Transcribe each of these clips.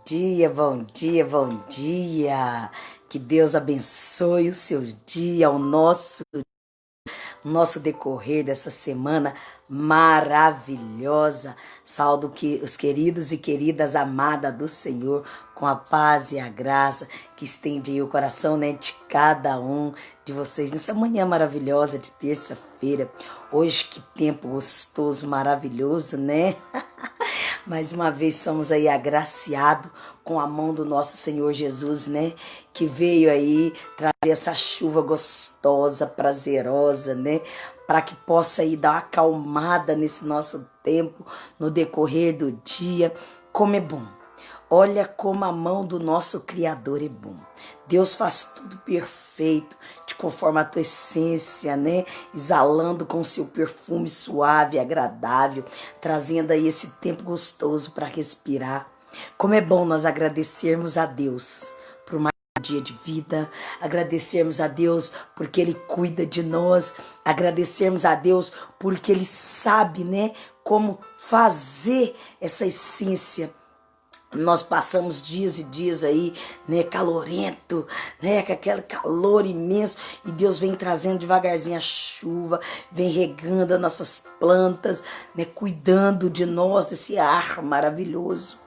Dia, bom dia, bom dia. Que Deus abençoe o seu dia, o nosso decorrer dessa semana maravilhosa. Saldo que os queridos e queridas amadas do Senhor, com a paz e a graça que estende aí o coração, né, de cada um de vocês nessa manhã maravilhosa de terça-feira. Hoje que tempo gostoso, maravilhoso, né? Mais uma vez somos aí agraciados com a mão do nosso Senhor Jesus, né? Que veio aí trazer essa chuva gostosa, prazerosa, né? Para que possa aí dar uma acalmada nesse nosso tempo, no decorrer do dia. Como é bom. Olha como a mão do nosso Criador é bom. Deus faz tudo perfeito, de conforme a tua essência, né? Exalando com seu perfume suave e agradável, trazendo aí esse tempo gostoso para respirar. Como é bom nós agradecermos a Deus por mais um dia de vida, agradecermos a Deus porque Ele cuida de nós, agradecermos a Deus porque Ele sabe, né, como fazer essa essência. Nós passamos dias e dias aí, né, calorento, né, com aquele calor imenso, e Deus vem trazendo devagarzinho a chuva, vem regando as nossas plantas, né, cuidando de nós, desse ar maravilhoso.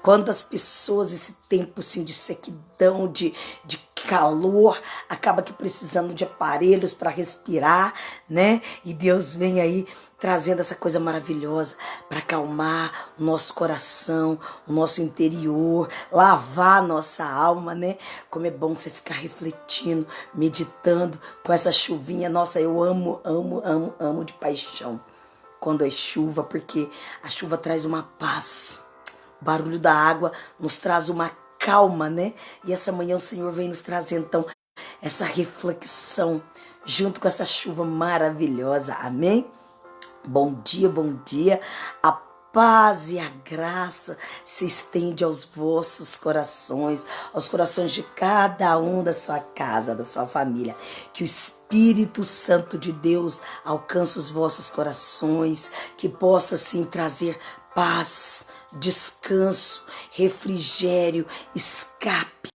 Quantas pessoas esse tempo assim, de sequidão, de calor, acaba que precisando de aparelhos para respirar, né? E Deus vem aí trazendo essa coisa maravilhosa para acalmar o nosso coração, o nosso interior, lavar a nossa alma, né? Como é bom você ficar refletindo, meditando com essa chuvinha. Nossa, eu amo, amo, amo, amo de paixão quando é chuva, porque a chuva traz uma paz. O barulho da água nos traz uma calma, né? E essa manhã o Senhor vem nos trazer, então, essa reflexão junto com essa chuva maravilhosa. Amém? Bom dia, bom dia. A paz e a graça se estende aos vossos corações, aos corações de cada um da sua casa, da sua família. Que o Espírito Santo de Deus alcance os vossos corações, que possa, sim, trazer paz, descanso, refrigério, escape.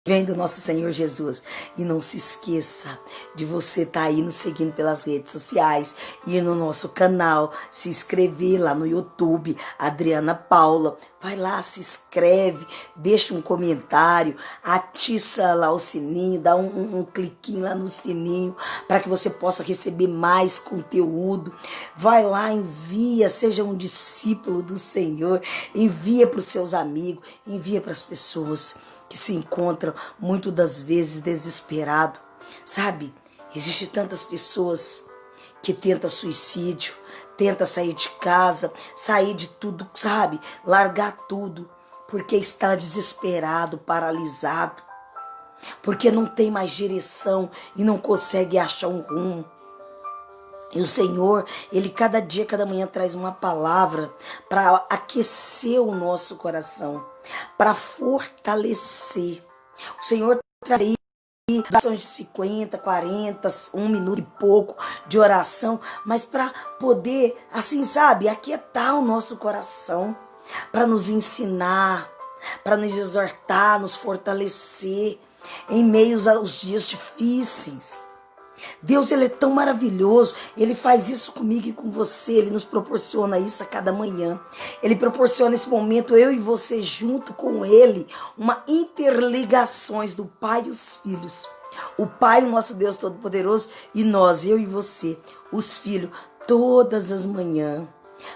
Vem do nosso Senhor Jesus. E não se esqueça de você estar aí nos seguindo pelas redes sociais, ir no nosso canal, se inscrever lá no YouTube, Adriana Paula. Vai lá, se inscreve, deixa um comentário, atiça lá o sininho, dá um cliquinho lá no sininho para que você possa receber mais conteúdo. Vai lá, envia, seja um discípulo do Senhor, envia para os seus amigos, envia para as pessoas que se encontram muitas das vezes desesperado, sabe? Existem tantas pessoas que tentam suicídio, tentam sair de casa, sair de tudo, sabe? Largar tudo, porque está desesperado, paralisado, porque não tem mais direção e não consegue achar um rumo. E o Senhor, Ele cada dia, cada manhã traz uma palavra para aquecer o nosso coração, para fortalecer. O Senhor traz aí orações de 50, 40, 1 minuto e pouco de oração, mas para poder, assim, sabe, aquietar o nosso coração, para nos ensinar, para nos exortar, nos fortalecer em meio aos dias difíceis. Deus, Ele é tão maravilhoso, Ele faz isso comigo e com você, Ele nos proporciona isso a cada manhã. Ele proporciona esse momento, eu e você junto com Ele, uma interligações do Pai e os filhos. O Pai, o nosso Deus Todo-Poderoso, e nós, eu e você, os filhos, todas as manhãs,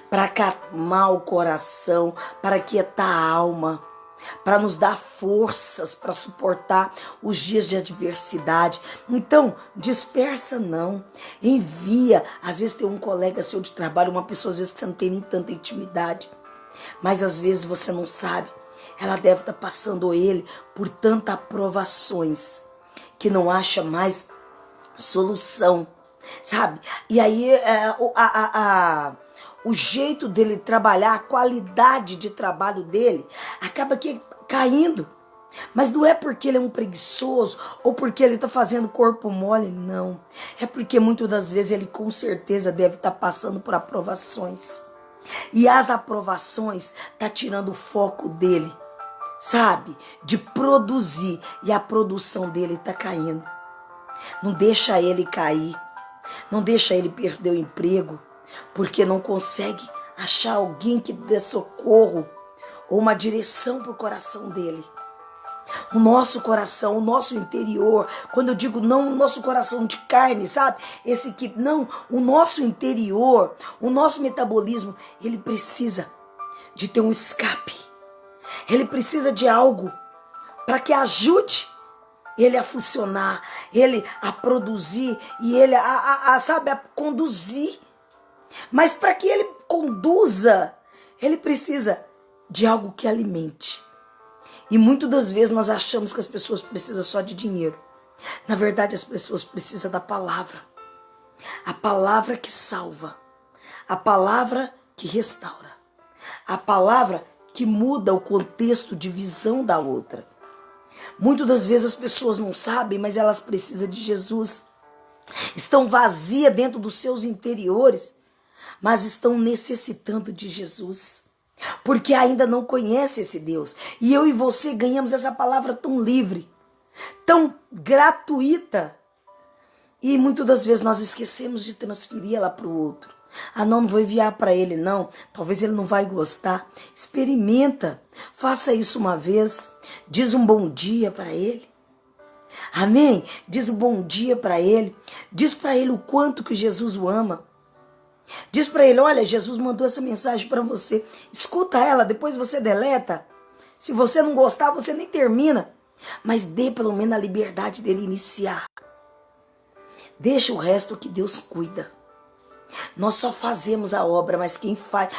para acalmar o coração, para quietar a alma, para nos dar forças para suportar os dias de adversidade. Então, dispersa não, envia. Às vezes tem um colega seu de trabalho, uma pessoa às vezes que você não tem nem tanta intimidade, mas às vezes você não sabe, ela deve estar passando, ou ele, por tantas provações que não acha mais solução, sabe? E aí o jeito dele trabalhar, a qualidade de trabalho dele, acaba que caindo. Mas não é porque ele é um preguiçoso ou porque ele está fazendo corpo mole, não. É porque muitas das vezes ele com certeza deve estar passando por aprovações. E as aprovações estão tirando o foco dele sabe, de produzir, e a produção dele está caindo. Não deixa ele cair, não deixa ele perder o emprego, porque não consegue achar alguém que dê socorro ou uma direção para o coração dele. O nosso coração, o nosso interior, quando eu digo não o nosso coração de carne, sabe? Não, o nosso interior, o nosso metabolismo, ele precisa de ter um escape. Ele precisa de algo para que ajude ele a funcionar, ele a produzir e ele sabe, a conduzir. Mas para que ele conduza, ele precisa de algo que alimente. E muitas das vezes nós achamos que as pessoas precisam só de dinheiro. Na verdade, as pessoas precisam da palavra. A palavra que salva. A palavra que restaura. A palavra que muda o contexto de visão da outra. Muitas das vezes as pessoas não sabem, mas elas precisam de Jesus. Estão vazias dentro dos seus interiores, mas estão necessitando de Jesus. Porque ainda não conhece esse Deus. E eu e você ganhamos essa palavra tão livre, tão gratuita. E muitas das vezes nós esquecemos de transferir ela para o outro. Não vou enviar para ele não. Talvez ele não vai gostar. Experimenta. Faça isso uma vez. Diz um bom dia para ele. Amém? Diz um bom dia para ele. Diz para ele o quanto que Jesus o ama. Diz para ele, olha, Jesus mandou essa mensagem para você. Escuta ela, depois você deleta. Se você não gostar, você nem termina. Mas dê pelo menos a liberdade dele iniciar. Deixa o resto que Deus cuida. Nós só fazemos a obra, mas quem faz...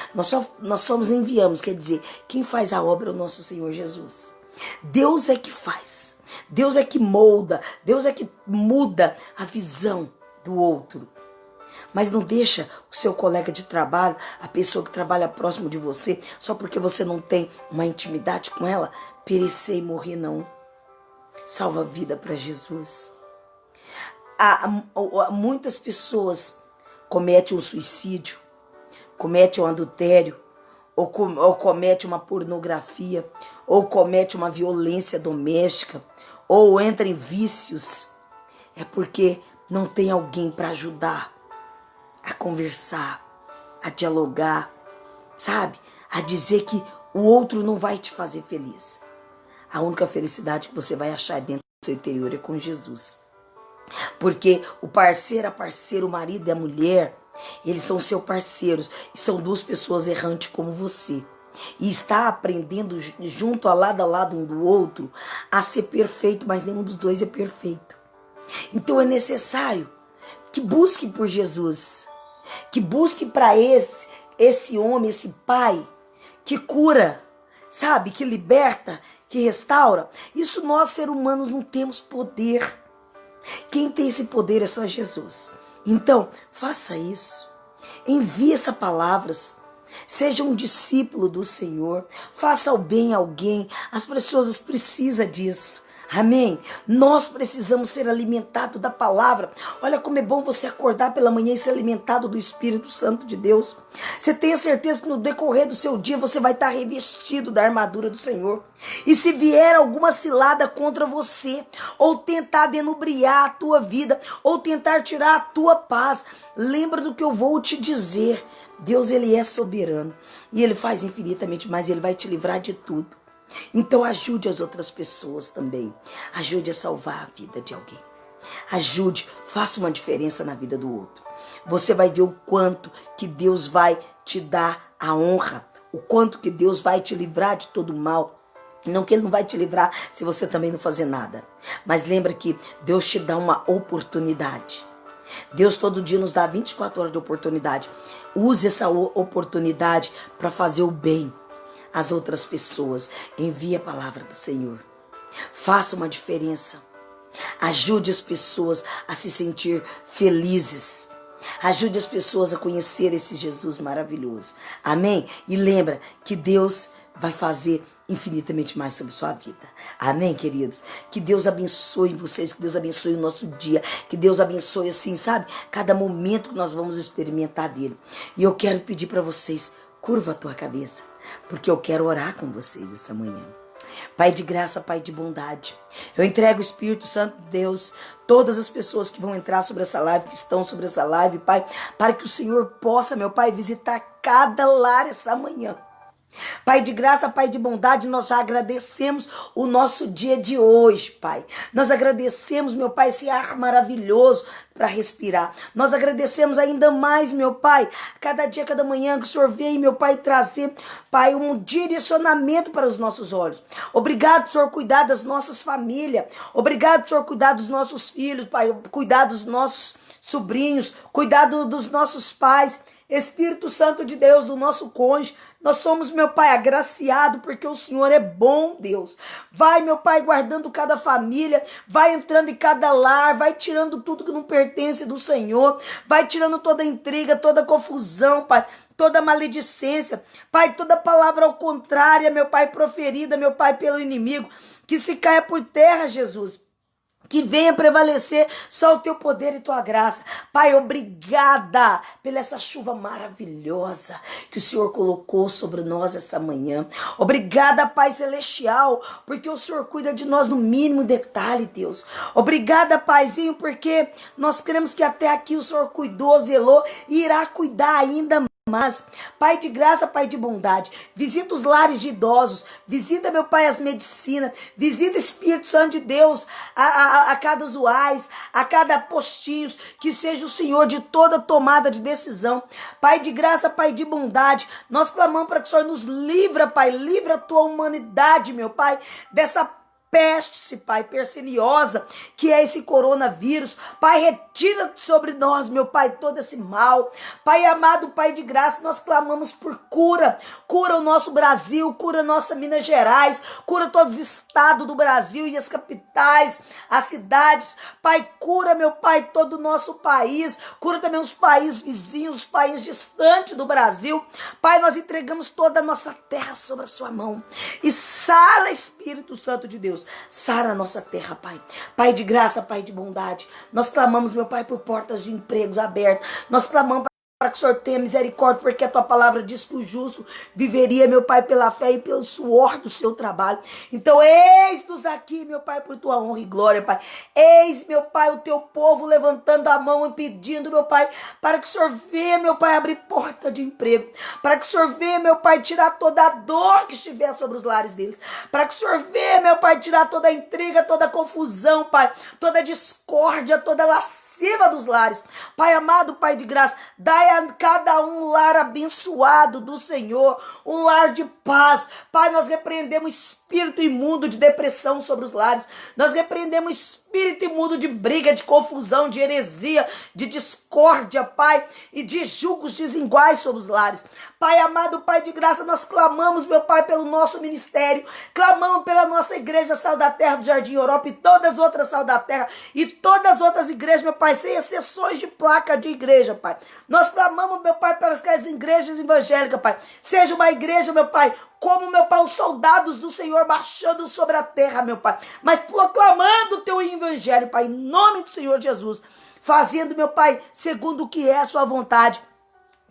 Nós somos enviamos, quer dizer, quem faz a obra é o nosso Senhor Jesus. Deus é que faz. Deus é que molda. Deus é que muda a visão do outro. Mas não deixa o seu colega de trabalho, a pessoa que trabalha próximo de você, só porque você não tem uma intimidade com ela, perecer e morrer, não. Salva a vida para Jesus. Muitas pessoas cometem um suicídio, cometem um adultério, ou cometem uma pornografia, ou cometem uma violência doméstica, ou entram em vícios. É porque não tem alguém para ajudar a conversar, a dialogar, sabe? A dizer que o outro não vai te fazer feliz. A única felicidade que você vai achar dentro do seu interior é com Jesus. Porque o parceiro, a parceira, o marido e a mulher, eles são seus parceiros e são duas pessoas errantes como você. E está aprendendo junto, ao lado um do outro, a ser perfeito, mas nenhum dos dois é perfeito. Então é necessário que busque por Jesus. Que busque para esse homem, esse pai, que cura, sabe? Que liberta, que restaura. Isso nós, seres humanos, não temos poder. Quem tem esse poder é só Jesus. Então, faça isso. Envie essas palavras. Seja um discípulo do Senhor. Faça o bem a alguém. As pessoas precisam disso. Amém? Nós precisamos ser alimentados da palavra. Olha como é bom você acordar pela manhã e ser alimentado do Espírito Santo de Deus. Você tenha certeza que no decorrer do seu dia você vai estar revestido da armadura do Senhor. E se vier alguma cilada contra você, ou tentar denubriar a tua vida, ou tentar tirar a tua paz, lembra do que eu vou te dizer. Deus, ele é soberano e ele faz infinitamente mais, ele vai te livrar de tudo. Então ajude as outras pessoas também. Ajude a salvar a vida de alguém. Ajude, faça uma diferença na vida do outro. Você vai ver o quanto que Deus vai te dar a honra. O quanto que Deus vai te livrar de todo o mal. Não que ele não vai te livrar se você também não fazer nada. Mas lembra que Deus te dá uma oportunidade. Deus todo dia nos dá 24 horas de oportunidade. Use essa oportunidade para fazer o bem às outras pessoas. Envie a palavra do Senhor. Faça uma diferença. Ajude as pessoas a se sentir felizes. Ajude as pessoas a conhecer esse Jesus maravilhoso. Amém? E lembra que Deus vai fazer infinitamente mais sobre sua vida. Amém, queridos? Que Deus abençoe vocês, que Deus abençoe o nosso dia, que Deus abençoe, assim, sabe? Cada momento que nós vamos experimentar dele. E eu quero pedir para vocês, curva a tua cabeça, porque eu quero orar com vocês essa manhã. Pai de graça, Pai de bondade. Eu entrego o Espírito Santo de Deus, todas as pessoas que vão entrar sobre essa live, que estão sobre essa live, Pai, para que o Senhor possa, meu Pai, visitar cada lar essa manhã. Pai de graça, Pai de bondade, nós já agradecemos o nosso dia de hoje, Pai. Nós agradecemos, meu Pai, esse ar maravilhoso para respirar. Nós agradecemos ainda mais, meu Pai, cada dia, cada manhã que o Senhor vem, meu Pai, trazer, Pai, um direcionamento para os nossos olhos. Obrigado, Senhor, cuidar das nossas famílias. Obrigado, Senhor, cuidar dos nossos filhos, Pai, cuidar dos nossos sobrinhos, cuidar dos nossos pais. Espírito Santo de Deus, do nosso cônjuge, nós somos, meu Pai, agraciado porque o Senhor é bom, Deus. Vai, meu Pai, guardando cada família, vai entrando em cada lar, vai tirando tudo que não pertence do Senhor, vai tirando toda intriga, toda confusão, Pai, toda maledicência, Pai, toda palavra ao contrário, meu Pai, proferida, meu Pai, pelo inimigo, que se caia por terra, Jesus. Que venha prevalecer só o teu poder e tua graça. Pai, obrigada pela essa chuva maravilhosa que o Senhor colocou sobre nós essa manhã. Obrigada, Pai Celestial, porque o Senhor cuida de nós no mínimo detalhe, Deus. Obrigada, Paizinho, porque nós cremos que até aqui o Senhor cuidou, zelou e irá cuidar ainda mais. Mas, Pai de graça, Pai de bondade, visita os lares de idosos, visita, meu Pai, as medicinas, visita, Espírito Santo de Deus, a cada usuário, a cada postinho, que seja o Senhor de toda tomada de decisão. Pai de graça, Pai de bondade, nós clamamos para que o Senhor nos livra, Pai, livra a tua humanidade, meu Pai, dessa peste, Pai, perniciosa, que é esse coronavírus. Pai, retira sobre nós, meu Pai, todo esse mal. Pai amado, Pai de graça, nós clamamos por cura. Cura o nosso Brasil, cura nossa Minas Gerais, cura todos os estados do Brasil e as capitais, as cidades. Pai, cura, meu Pai, todo o nosso país. Cura também os países vizinhos, os países distantes do Brasil. Pai, nós entregamos toda a nossa terra sobre a sua mão. E sara, Espírito Santo de Deus, sara a nossa terra, Pai. Pai de graça, Pai de bondade. Nós clamamos, meu Pai, por portas de empregos abertas. Nós clamamos para que o Senhor tenha misericórdia, porque a tua palavra diz que o justo viveria, meu Pai, pela fé e pelo suor do seu trabalho. Então, eis-nos aqui, meu Pai, por tua honra e glória, Pai. Eis, meu Pai, o teu povo levantando a mão e pedindo, meu Pai, para que o Senhor venha, meu Pai, abrir porta de emprego. Para que o Senhor venha, meu Pai, tirar toda a dor que estiver sobre os lares deles. Para que o Senhor venha, meu Pai, tirar toda a intriga, toda a confusão, Pai, toda a discórdia, toda a lasciva dos lares. Pai amado, Pai de graça, dai a cada um lar abençoado do Senhor, um lar de paz. Pai, nós repreendemos espírito imundo de depressão sobre os lares. Nós repreendemos espírito imundo de briga, de confusão, de heresia, de discórdia, Pai, e de julgos desiguais sobre os lares. Pai amado, Pai de graça, nós clamamos, meu Pai, pelo nosso ministério, clamamos pela nossa igreja Sal da Terra do Jardim Europa e todas as outras Sal da Terra e todas as outras igrejas, meu Pai, sem exceções de placa de igreja, Pai. Nós clamamos, meu Pai, pelas igrejas evangélicas, Pai. Seja uma igreja, meu Pai, como, meu Pai, os soldados do Senhor marchando sobre a terra, meu Pai, mas proclamando o teu evangelho, Pai, em nome do Senhor Jesus, fazendo, meu Pai, segundo o que é a sua vontade.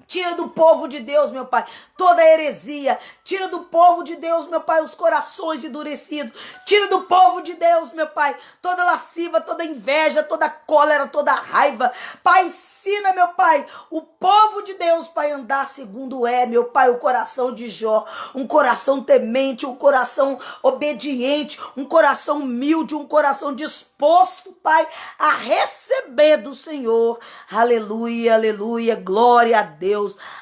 Tira do povo de Deus, meu Pai, toda heresia. Tira do povo de Deus, meu Pai, os corações endurecidos. Tira do povo de Deus, meu Pai, toda lasciva, toda inveja, toda cólera, toda raiva. Pai, ensina, meu Pai, o povo de Deus, Pai, andar segundo meu Pai, o coração de Jó. Um coração temente, um coração obediente, um coração humilde, um coração disposto, Pai, a receber do Senhor. Aleluia, aleluia, glória a Deus.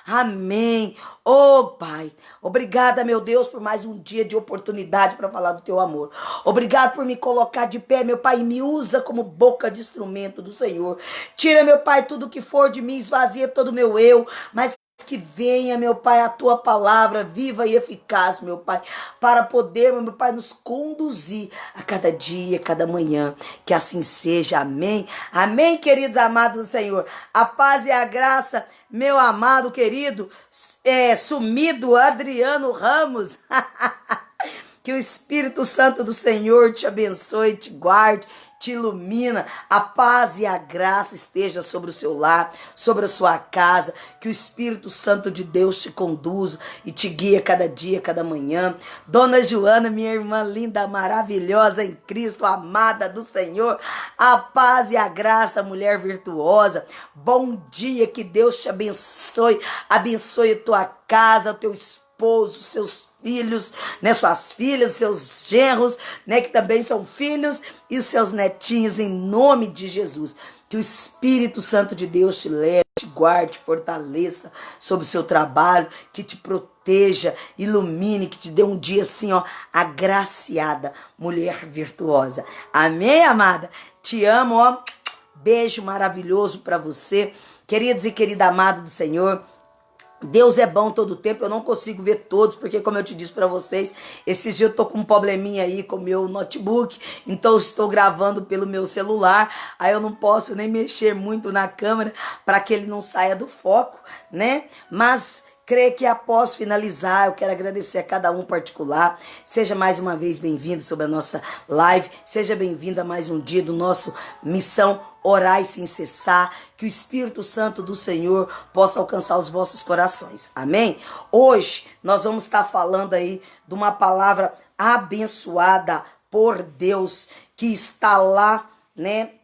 Amém. Oh, Pai, obrigada, meu Deus, por mais um dia de oportunidade para falar do teu amor. Obrigado por me colocar de pé, meu Pai, e me usa como boca de instrumento do Senhor. Tira, meu Pai, tudo que for de mim, esvazia todo o meu eu, mas que venha, meu Pai, a tua palavra viva e eficaz, meu Pai, para poder, meu Pai, nos conduzir a cada dia, a cada manhã. Que assim seja. Amém. Amém, queridos amados do Senhor. A paz e a graça, meu amado, querido, sumido Adriano Ramos. Que o Espírito Santo do Senhor te abençoe, te guarde, te ilumina, a paz e a graça esteja sobre o seu lar, sobre a sua casa, que o Espírito Santo de Deus te conduza e te guie cada dia, cada manhã. Dona Joana, minha irmã linda, maravilhosa em Cristo, amada do Senhor, a paz e a graça, mulher virtuosa, bom dia, que Deus te abençoe, abençoe a tua casa, o teu esposo, seus filhos, né, suas filhas, seus genros, né, que também são filhos, e seus netinhos, em nome de Jesus. Que o Espírito Santo de Deus te leve, te guarde, te fortaleça sobre o seu trabalho, que te proteja, ilumine, que te dê um dia assim, ó, agraciada, mulher virtuosa. Amém, amada? Te amo, ó. Beijo maravilhoso para você, queridos e querida amada do Senhor. Deus é bom todo o tempo, eu não consigo ver todos, porque como eu te disse para vocês, esses dias eu tô com um probleminha aí com o meu notebook, então eu estou gravando pelo meu celular, aí eu não posso nem mexer muito na câmera para que ele não saia do foco, né? Mas creio que após finalizar, eu quero agradecer a cada um particular. Seja mais uma vez bem-vindo sobre a nossa live, seja bem-vindo a mais um dia do nosso Missão Orai sem cessar, que o Espírito Santo do Senhor possa alcançar os vossos corações, amém? Hoje nós vamos estar falando aí de uma palavra abençoada por Deus, que está lá, né?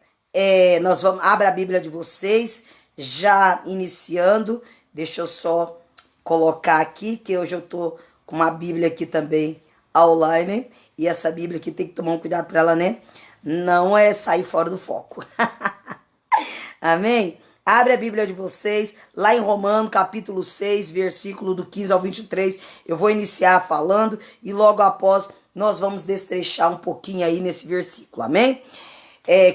Abra a Bíblia de vocês, já iniciando, deixa eu só colocar aqui, que hoje eu tô com uma Bíblia aqui também online, e essa Bíblia aqui tem que tomar um cuidado para ela, né? Não é sair fora do foco. Amém? Abre a Bíblia de vocês, lá em Romanos, capítulo 6, versículo do 15 ao 23. Eu vou iniciar falando e logo após nós vamos destrechar um pouquinho aí nesse versículo. Amém?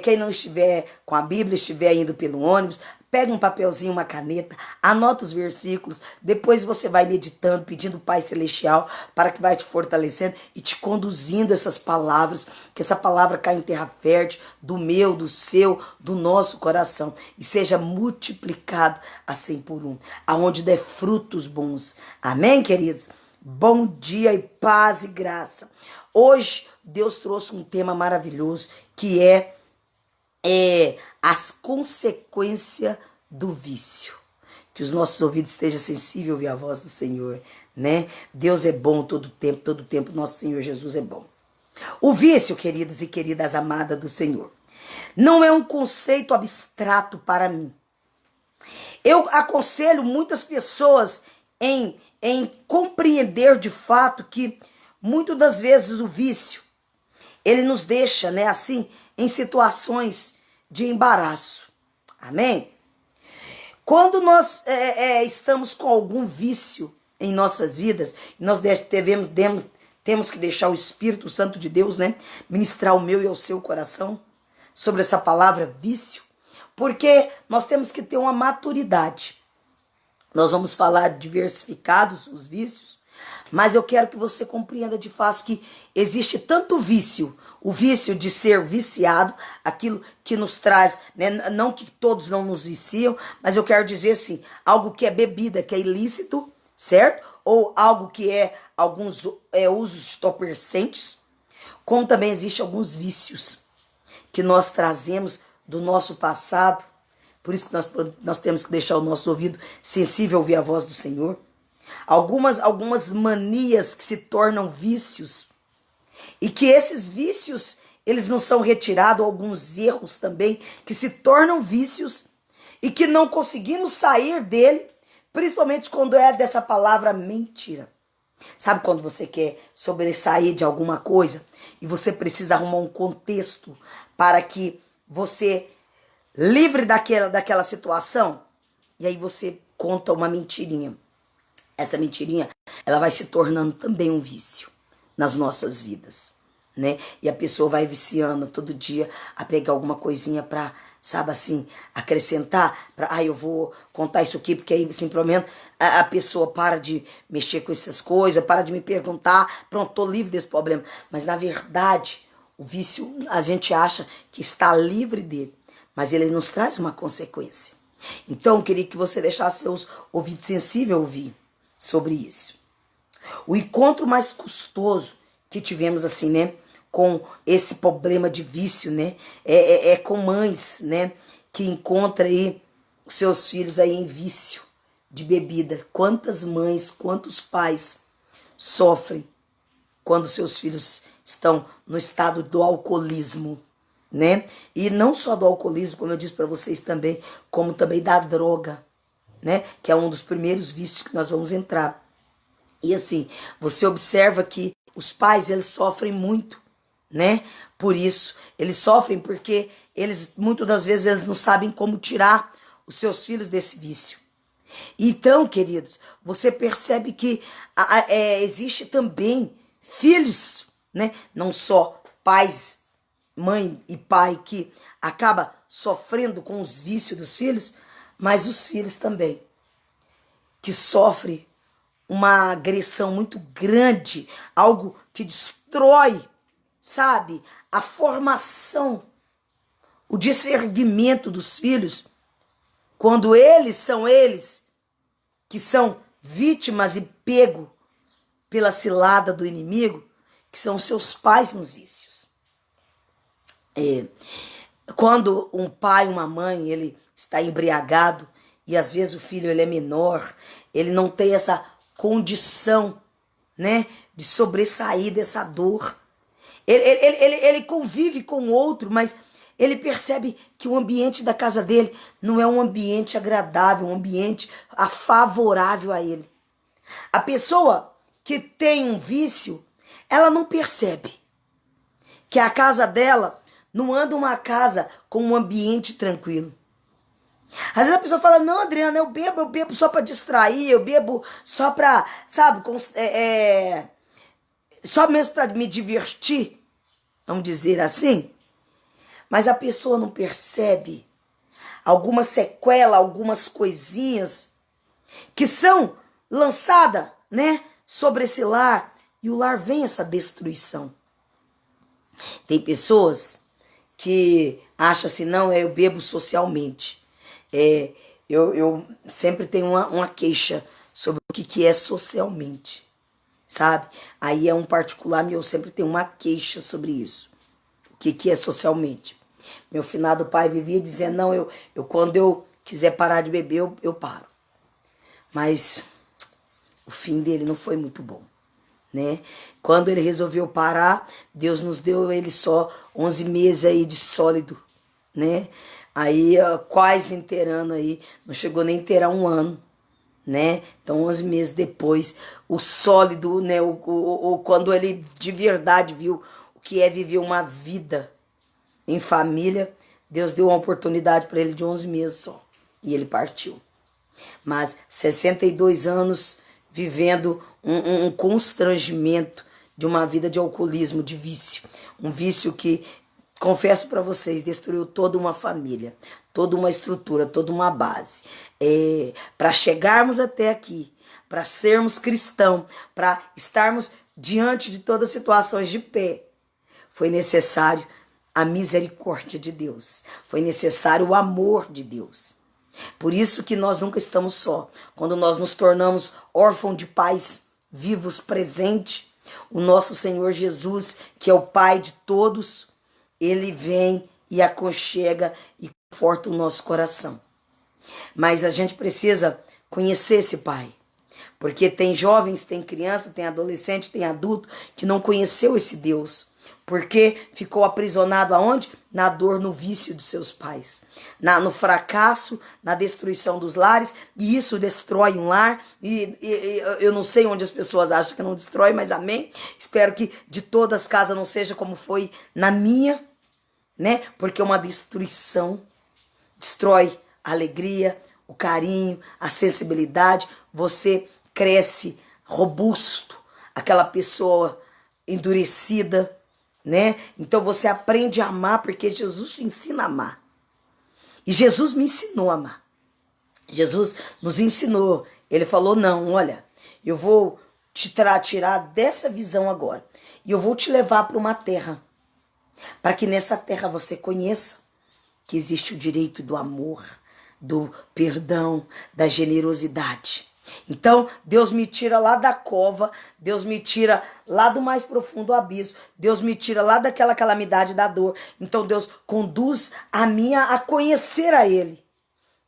Quem não estiver com a Bíblia, estiver indo pelo ônibus, pega um papelzinho, uma caneta, anota os versículos, depois você vai meditando, pedindo o Pai Celestial para que vai te fortalecendo e te conduzindo essas palavras, que essa palavra caia em terra fértil, do meu, do seu, do nosso coração, e seja multiplicado a 100 por 1, aonde der frutos bons. Amém, queridos? Bom dia e paz e graça. Hoje, Deus trouxe um tema maravilhoso, que é as consequências do vício. Que os nossos ouvidos estejam sensíveis a ouvir a voz do Senhor, né? Deus é bom todo tempo nosso Senhor Jesus é bom. O vício, queridos e queridas amadas do Senhor, não é um conceito abstrato para mim. Eu aconselho muitas pessoas em compreender de fato que muitas das vezes o vício, ele nos deixa, né, assim, em situações de embaraço. Amém? Quando nós estamos com algum vício em nossas vidas, nós temos que deixar o Espírito Santo de Deus, né, ministrar o meu e o seu coração sobre essa palavra vício, porque nós temos que ter uma maturidade. Nós vamos falar diversificados os vícios, mas eu quero que você compreenda de fato que existe tanto vício, o vício de ser viciado, aquilo que nos traz, né? Não que todos não nos viciam, mas eu quero dizer assim, algo que é bebida, que é ilícito, certo? Ou algo que é alguns usos entorpecentes, como também existe alguns vícios que nós trazemos do nosso passado, por isso que nós temos que deixar o nosso ouvido sensível a ouvir a voz do Senhor. Algumas manias que se tornam vícios, e que esses vícios, eles não são retirados, alguns erros também, que se tornam vícios, e que não conseguimos sair dele, principalmente quando é dessa palavra mentira. Sabe quando você quer sobressair de alguma coisa, e você precisa arrumar um contexto para que você livre daquela situação, e aí você conta uma mentirinha. Essa mentirinha, ela vai se tornando também um vício nas nossas vidas, né? E a pessoa vai viciando todo dia a pegar alguma coisinha pra, sabe assim, acrescentar, eu vou contar isso aqui, porque aí, assim, pelo menos a pessoa para de mexer com essas coisas, para de me perguntar, pronto, tô livre desse problema. Mas na verdade, o vício, a gente acha que está livre dele, mas ele nos traz uma consequência. Então, eu queria que você deixasse seus ouvidos sensíveis a ouvir sobre isso. O encontro mais custoso que tivemos assim, né, com esse problema de vício, né, é com mães, né, que encontra aí os seus filhos aí em vício de bebida. Quantas mães, quantos pais sofrem quando seus filhos estão no estado do alcoolismo, né? E não só do alcoolismo, como eu disse para vocês também, como também da droga, né? Que é um dos primeiros vícios que nós vamos entrar. E assim, você observa que os pais, eles sofrem muito, né? Por isso, eles sofrem porque eles, muitas das vezes, eles não sabem como tirar os seus filhos desse vício. Então, queridos, você percebe que existe também filhos, né? Não só pais, mãe e pai que acaba sofrendo com os vícios dos filhos, mas os filhos também, que sofrem uma agressão muito grande, algo que destrói, sabe, a formação, o discernimento dos filhos, quando eles que são vítimas e pego pela cilada do inimigo, que são seus pais nos vícios. Quando um pai, uma mãe, ele está embriagado, e às vezes o filho ele é menor, ele não tem essa condição, né, de sobressair dessa dor. Ele convive com o outro, mas ele percebe que o ambiente da casa dele não é um ambiente agradável, um ambiente favorável a ele. A pessoa que tem um vício, ela não percebe que a casa dela não anda uma casa com um ambiente tranquilo. Às vezes a pessoa fala, não, Adriana, eu bebo só pra distrair, eu bebo só pra, sabe, só mesmo pra me divertir, vamos dizer assim. Mas a pessoa não percebe alguma sequela, algumas coisinhas que são lançadas, né, sobre esse lar, e o lar vem essa destruição. Tem pessoas que acham assim, não, eu bebo socialmente. Eu sempre tenho uma queixa sobre o que é socialmente, sabe? Aí é um particular meu, eu sempre tenho uma queixa sobre isso. O que é socialmente? Meu finado pai vivia dizendo, não, eu quando eu quiser parar de beber, eu paro. Mas o fim dele não foi muito bom, né? Quando ele resolveu parar, Deus nos deu ele só 11 meses aí de sólido, né? Aí quase inteirando aí, não chegou nem a inteirar um ano, né? Então 11 meses depois, o sólido, né? Quando ele de verdade viu o que é viver uma vida em família, Deus deu uma oportunidade para ele de 11 meses só. E ele partiu. Mas 62 anos vivendo um constrangimento de uma vida de alcoolismo, de vício. Um vício que, confesso para vocês, destruiu toda uma família, toda uma estrutura, toda uma base. Para chegarmos até aqui, para sermos cristãos, para estarmos diante de todas as situações de pé, foi necessário a misericórdia de Deus. Foi necessário o amor de Deus. Por isso que nós nunca estamos só. Quando nós nos tornamos órfãos de pais vivos, presentes, o nosso Senhor Jesus, que é o Pai de todos, ele vem e aconchega e conforta o nosso coração. Mas a gente precisa conhecer esse Pai. Porque tem jovens, tem criança, tem adolescente, tem adulto que não conheceu esse Deus. Porque ficou aprisionado aonde? Na dor, no vício dos seus pais. No fracasso, na destruição dos lares. E isso destrói um lar. E eu não sei onde as pessoas acham que não destrói, mas amém. Espero que de todas as casas não seja como foi na minha, né? Porque uma destruição destrói a alegria, o carinho, a sensibilidade. Você cresce robusto, aquela pessoa endurecida, né? Então você aprende a amar porque Jesus te ensina a amar. E Jesus me ensinou a amar. Jesus nos ensinou. Ele falou, não, olha, eu vou te tirar dessa visão agora. E eu vou te levar para uma terra. Para que nessa terra você conheça que existe o direito do amor, do perdão, da generosidade. Então, Deus me tira lá da cova, Deus me tira lá do mais profundo abismo, Deus me tira lá daquela calamidade da dor. Então, Deus conduz a minha a conhecer a Ele.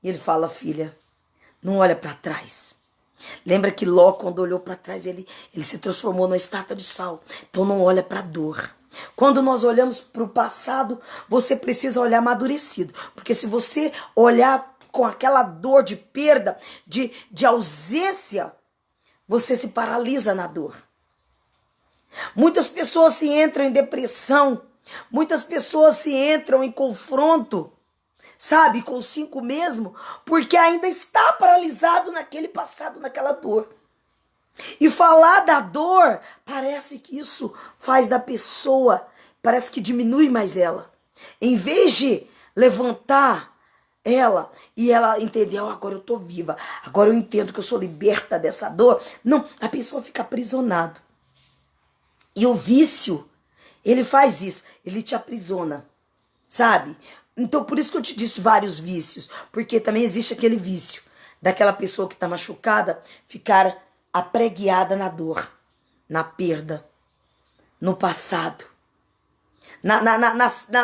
E Ele fala, filha, não olha para trás. Lembra que Ló, quando olhou para trás, ele se transformou numa estátua de sal. Então, não olha para a dor. Quando nós olhamos para o passado, você precisa olhar amadurecido. Porque se você olhar com aquela dor de perda, de ausência, você se paralisa na dor. Muitas pessoas se entram em depressão, muitas pessoas se entram em confronto, sabe, consigo mesmo, porque ainda está paralisado naquele passado, naquela dor. E falar da dor, parece que isso faz da pessoa, parece que diminui mais ela. Em vez de levantar ela e ela entender, oh, agora eu tô viva, agora eu entendo que eu sou liberta dessa dor. Não, a pessoa fica aprisionada. E o vício, ele faz isso, ele te aprisiona, sabe? Então por isso que eu te disse vários vícios, porque também existe aquele vício daquela pessoa que está machucada ficar apreguiada na dor, na perda, no passado.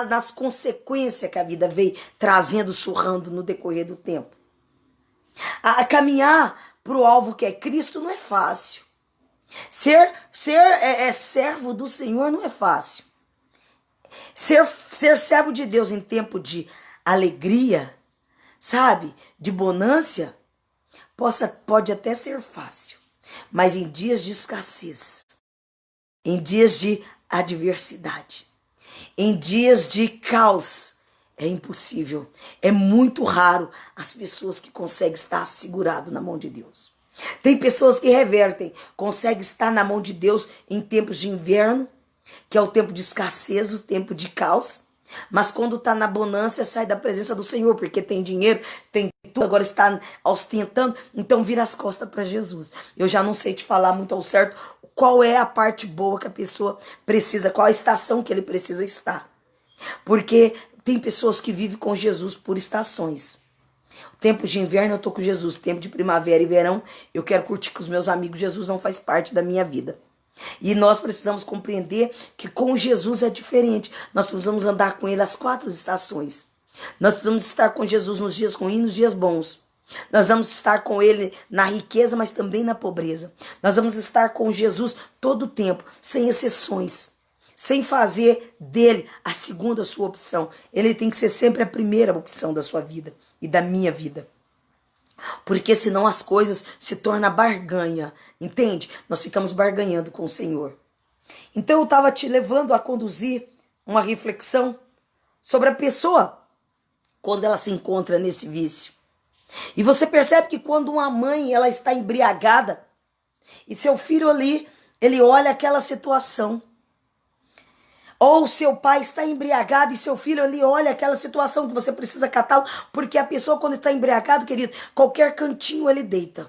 Nas consequências que a vida veio trazendo, surrando no decorrer do tempo. A caminhar para o alvo que é Cristo não é fácil. Ser servo do Senhor não é fácil. Ser servo de Deus em tempo de alegria, sabe, de bonância, pode até ser fácil. Mas em dias de escassez, em dias de adversidade, em dias de caos, é impossível. É muito raro as pessoas que conseguem estar seguradas na mão de Deus. Tem pessoas que revertem, conseguem estar na mão de Deus em tempos de inverno, que é o tempo de escassez, o tempo de caos. Mas quando está na bonança, sai da presença do Senhor, porque tem dinheiro, tem tudo, agora está ostentando, então vira as costas para Jesus. Eu já não sei te falar muito ao certo qual é a parte boa que a pessoa precisa, qual a estação que ele precisa estar. Porque tem pessoas que vivem com Jesus por estações. Tempo de inverno eu tô com Jesus, tempo de primavera e verão eu quero curtir com os meus amigos. Jesus não faz parte da minha vida. E nós precisamos compreender que com Jesus é diferente. Nós precisamos andar com ele as 4 estações. Nós precisamos estar com Jesus nos dias ruins e nos dias bons. Nós vamos estar com ele na riqueza, mas também na pobreza. Nós vamos estar com Jesus todo o tempo, sem exceções. Sem fazer dele a segunda sua opção. Ele tem que ser sempre a primeira opção da sua vida e da minha vida. Porque senão as coisas se tornam barganha, entende? Nós ficamos barganhando com o Senhor. Então eu estava te levando a conduzir uma reflexão sobre a pessoa quando ela se encontra nesse vício. E você percebe que quando uma mãe ela está embriagada e seu filho ali, ele olha aquela situação. Ou seu pai está embriagado e seu filho ali olha aquela situação que você precisa catá-lo. Porque a pessoa quando está embriagado, querido, qualquer cantinho ele deita.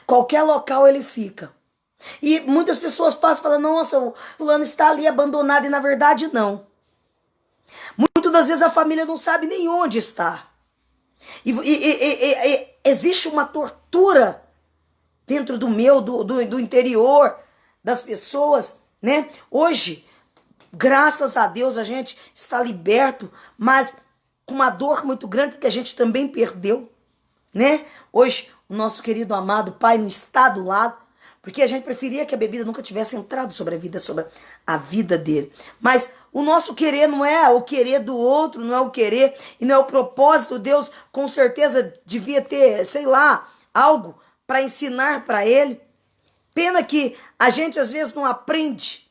Qualquer local ele fica. E muitas pessoas passam e falam, nossa, o fulano está ali abandonado. E na verdade não. Muitas das vezes a família não sabe nem onde está. E existe uma tortura dentro do interior das pessoas, né? Hoje, graças a Deus, a gente está liberto, mas com uma dor muito grande, porque a gente também perdeu, né? Hoje, o nosso querido amado pai não está do lado, porque a gente preferia que a bebida nunca tivesse entrado sobre a vida dele. Mas o nosso querer não é o querer do outro, não é o querer e não é o propósito. Deus com certeza devia ter, sei lá, algo para ensinar para ele. Pena que a gente às vezes não aprende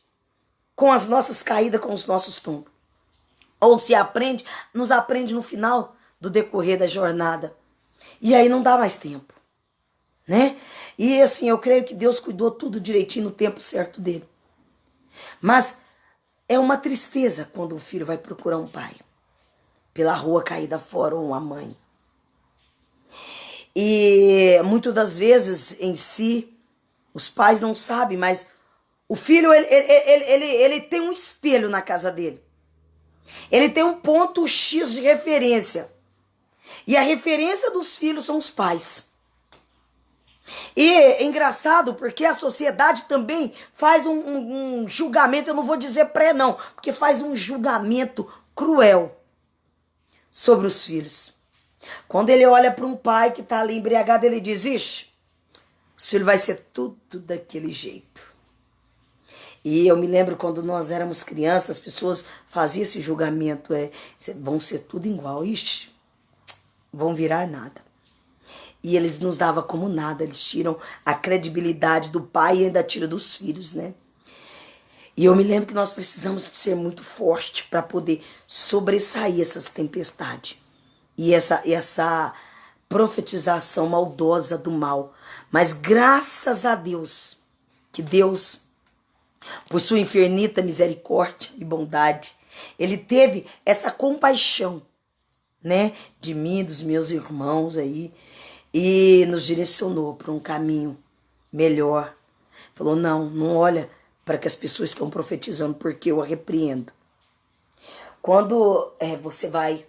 com as nossas caídas, com os nossos tombos. Ou se aprende, nos aprende no final do decorrer da jornada. E aí não dá mais tempo, né? E assim, eu creio que Deus cuidou tudo direitinho no tempo certo dele. Mas é uma tristeza quando o filho vai procurar um pai pela rua caída fora ou uma mãe. E muitas das vezes em si, os pais não sabem, mas o filho, ele tem um espelho na casa dele. Ele tem um ponto X de referência. E a referência dos filhos são os pais. E é engraçado porque a sociedade também faz um julgamento, eu não vou dizer não, porque faz um julgamento cruel sobre os filhos. Quando ele olha para um pai que está ali embriagado, ele diz, ixi, o filho vai ser tudo daquele jeito. E eu me lembro quando nós éramos crianças, as pessoas faziam esse julgamento, vão ser tudo igual, ixi, vão virar nada. E eles nos davam como nada, eles tiram a credibilidade do pai e ainda tiram dos filhos, né? E eu me lembro que nós precisamos ser muito fortes para poder sobressair essas tempestades. E essa profetização maldosa do mal. Mas graças a Deus, que Deus, por sua infinita misericórdia e bondade, ele teve essa compaixão, né, de mim, dos meus irmãos aí, e nos direcionou para um caminho melhor. Falou, não olha para que as pessoas estão profetizando, porque eu a repreendo. Quando você vai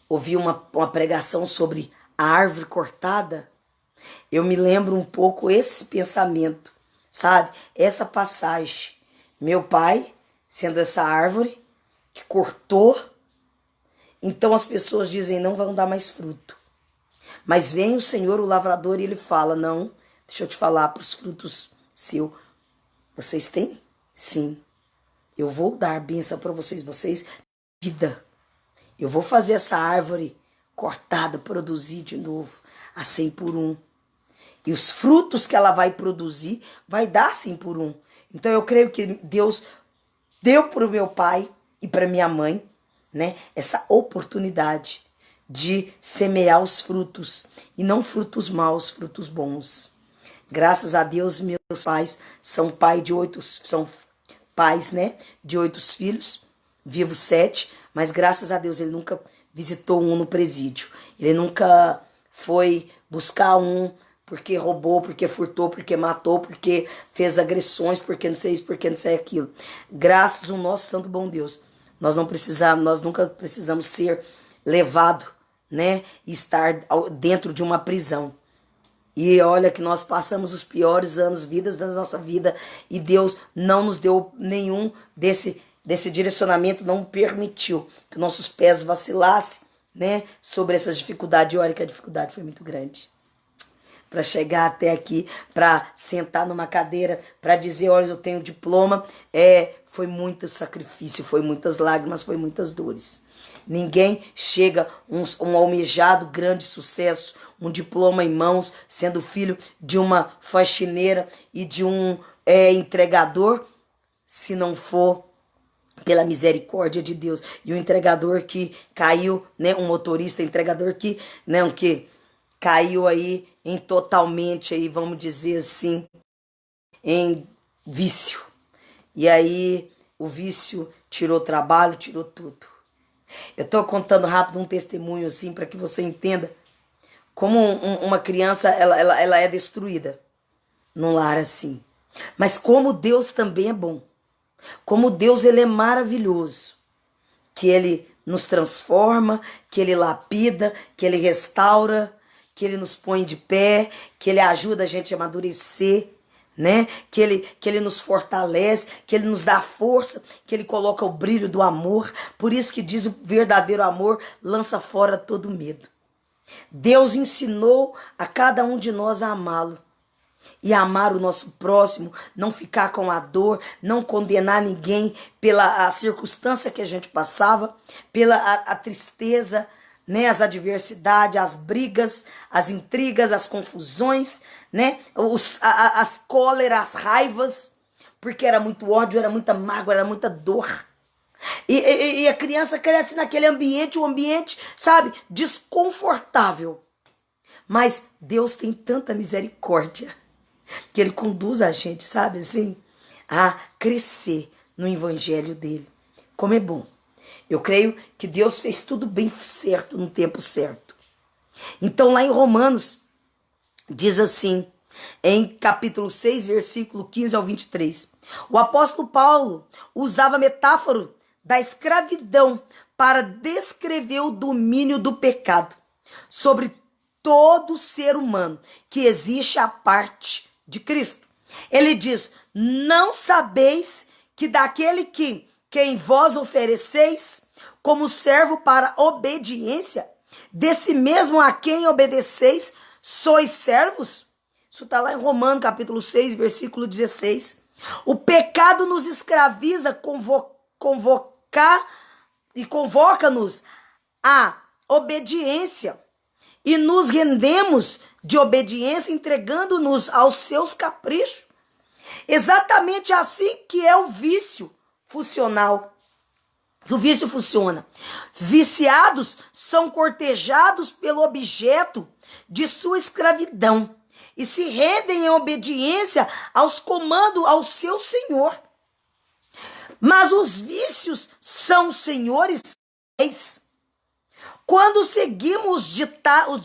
ouvir uma pregação sobre a árvore cortada, eu me lembro um pouco esse pensamento, sabe? Essa passagem. Meu pai, sendo essa árvore que cortou, então as pessoas dizem, não vão dar mais fruto. Mas vem o Senhor, o lavrador, e ele fala, não, deixa eu te falar para os frutos seus. Vocês têm? Sim. Eu vou dar bênção para vocês, vida. Eu vou fazer essa árvore cortada produzir de novo, a 100 por 1. E os frutos que ela vai produzir, vai dar 100 por 1. Então eu creio que Deus deu para o meu pai e para minha mãe, né, essa oportunidade de semear os frutos, e não frutos maus, frutos bons. Graças a Deus, meus pais são pais, né, de 8 filhos, vivo 7, mas graças a Deus ele nunca visitou um no presídio. Ele nunca foi buscar um porque roubou, porque furtou, porque matou, porque fez agressões, porque não sei isso, porque não sei aquilo. Graças ao nosso santo bom Deus, nós nunca precisamos ser levado, né, e estar dentro de uma prisão. E olha que nós passamos os piores vidas da nossa vida, e Deus não nos deu nenhum desse direcionamento, não permitiu que nossos pés vacilassem, né, sobre essas dificuldades. E olha que a dificuldade foi muito grande. Para chegar até aqui, para sentar numa cadeira, para dizer, olha, eu tenho diploma, foi muito sacrifício, foi muitas lágrimas, foi muitas dores. Ninguém chega um almejado grande sucesso, um diploma em mãos, sendo filho de uma faxineira e de um entregador, se não for pela misericórdia de Deus. E o entregador que caiu, né, um motorista entregador que caiu aí em totalmente, aí, vamos dizer assim, em vício. E aí o vício tirou trabalho, tirou tudo. Eu estou contando rápido um testemunho assim para que você entenda como uma criança ela é destruída num lar assim. Mas como Deus também é bom. Como Deus ele é maravilhoso. Que ele nos transforma, que ele lapida, que ele restaura, que ele nos põe de pé, que ele ajuda a gente a amadurecer, né? Que ele nos fortalece, que ele nos dá força, que ele coloca o brilho do amor. Por isso que diz, o verdadeiro amor lança fora todo medo. Deus ensinou a cada um de nós a amá-lo e a amar o nosso próximo, não ficar com a dor, não condenar ninguém pela circunstância que a gente passava, pela a tristeza, né, as adversidades, as brigas, as intrigas, as confusões, né, as cóleras, as raivas, porque era muito ódio, era muita mágoa, era muita dor. E a criança cresce naquele ambiente, um ambiente, sabe, desconfortável. Mas Deus tem tanta misericórdia que ele conduz a gente, sabe, assim, a crescer no evangelho dele. Como é bom. Eu creio que Deus fez tudo bem certo no tempo certo. Então lá em Romanos, diz assim, em capítulo 6, versículo 15 ao 23. O apóstolo Paulo usava a metáfora da escravidão para descrever o domínio do pecado sobre todo ser humano que existe a parte de Cristo. Ele diz: não sabeis que daquele que quem vós ofereceis como servo para obediência, desse mesmo a quem obedeceis, sois servos? Isso está lá em Romanos capítulo 6, versículo 16. O pecado nos escraviza, convoca-nos à obediência, e nos rendemos de obediência entregando-nos aos seus caprichos. Exatamente assim que é o vício funcional. O vício funciona. Viciados são cortejados pelo objeto de sua escravidão e se rendem em obediência aos comandos ao seu senhor. Mas os vícios são senhores. Quando seguimos os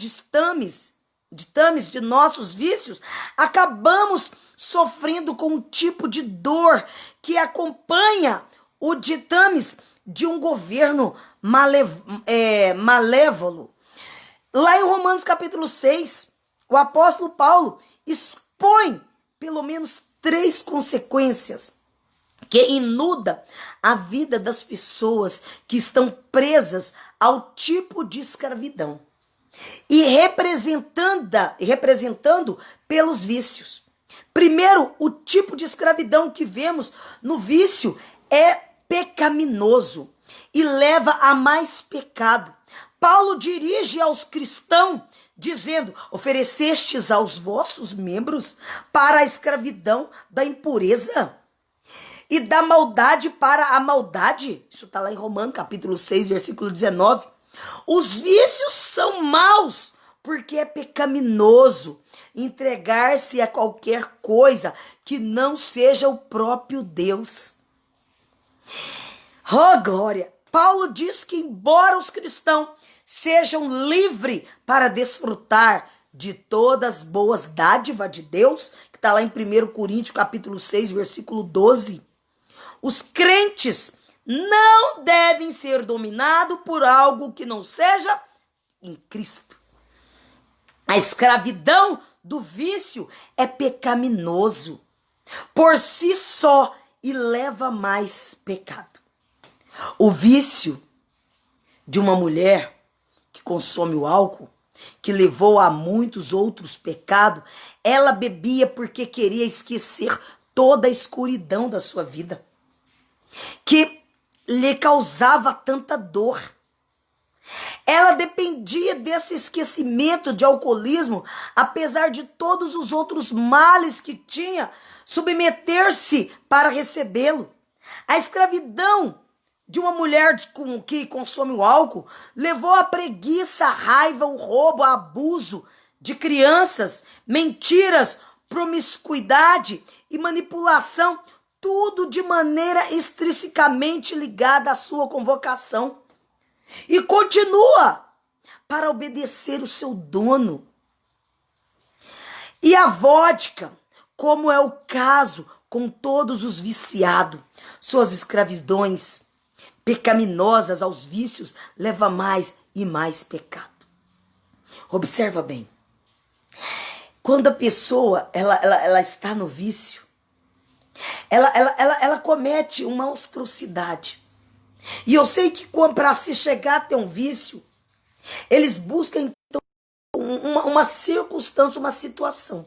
ditames de nossos vícios, acabamos sofrendo com um tipo de dor que acompanha o ditames de um governo malévolo. Lá em Romanos capítulo 6, o apóstolo Paulo expõe pelo menos 3 consequências que inunda a vida das pessoas que estão presas ao tipo de escravidão e representando pelos vícios. Primeiro, o tipo de escravidão que vemos no vício é pecaminoso e leva a mais pecado. Paulo dirige aos cristãos dizendo: oferecestes aos vossos membros para a escravidão da impureza e da maldade para a maldade. Isso está lá em Romanos capítulo 6, versículo 19. Os vícios são maus porque é pecaminoso entregar-se a qualquer coisa que não seja o próprio Deus. Oh, glória! Paulo diz que embora os cristãos sejam livres para desfrutar de todas as boas dádivas de Deus, que está lá em 1 Coríntios capítulo 6, versículo 12, os crentes não devem ser dominados por algo que não seja em Cristo. A escravidão do vício é pecaminoso por si só e leva mais pecado. O vício de uma mulher que consome o álcool, que levou a muitos outros pecados, ela bebia porque queria esquecer toda a escuridão da sua vida, que lhe causava tanta dor. Ela dependia desse esquecimento de alcoolismo, apesar de todos os outros males que tinha, submeter-se para recebê-lo. A escravidão de uma mulher que consome o álcool levou a preguiça, a raiva, o roubo, o abuso de crianças, mentiras, promiscuidade e manipulação, tudo de maneira extrinsecamente ligada à sua convocação. E continua para obedecer o seu dono. E a vodka, como é o caso com todos os viciados, suas escravidões pecaminosas aos vícios leva mais e mais pecado. Observa bem. Quando a pessoa ela está no vício, ela comete uma monstruosidade. E eu sei que para se chegar até um vício, eles buscam então uma circunstância, uma situação.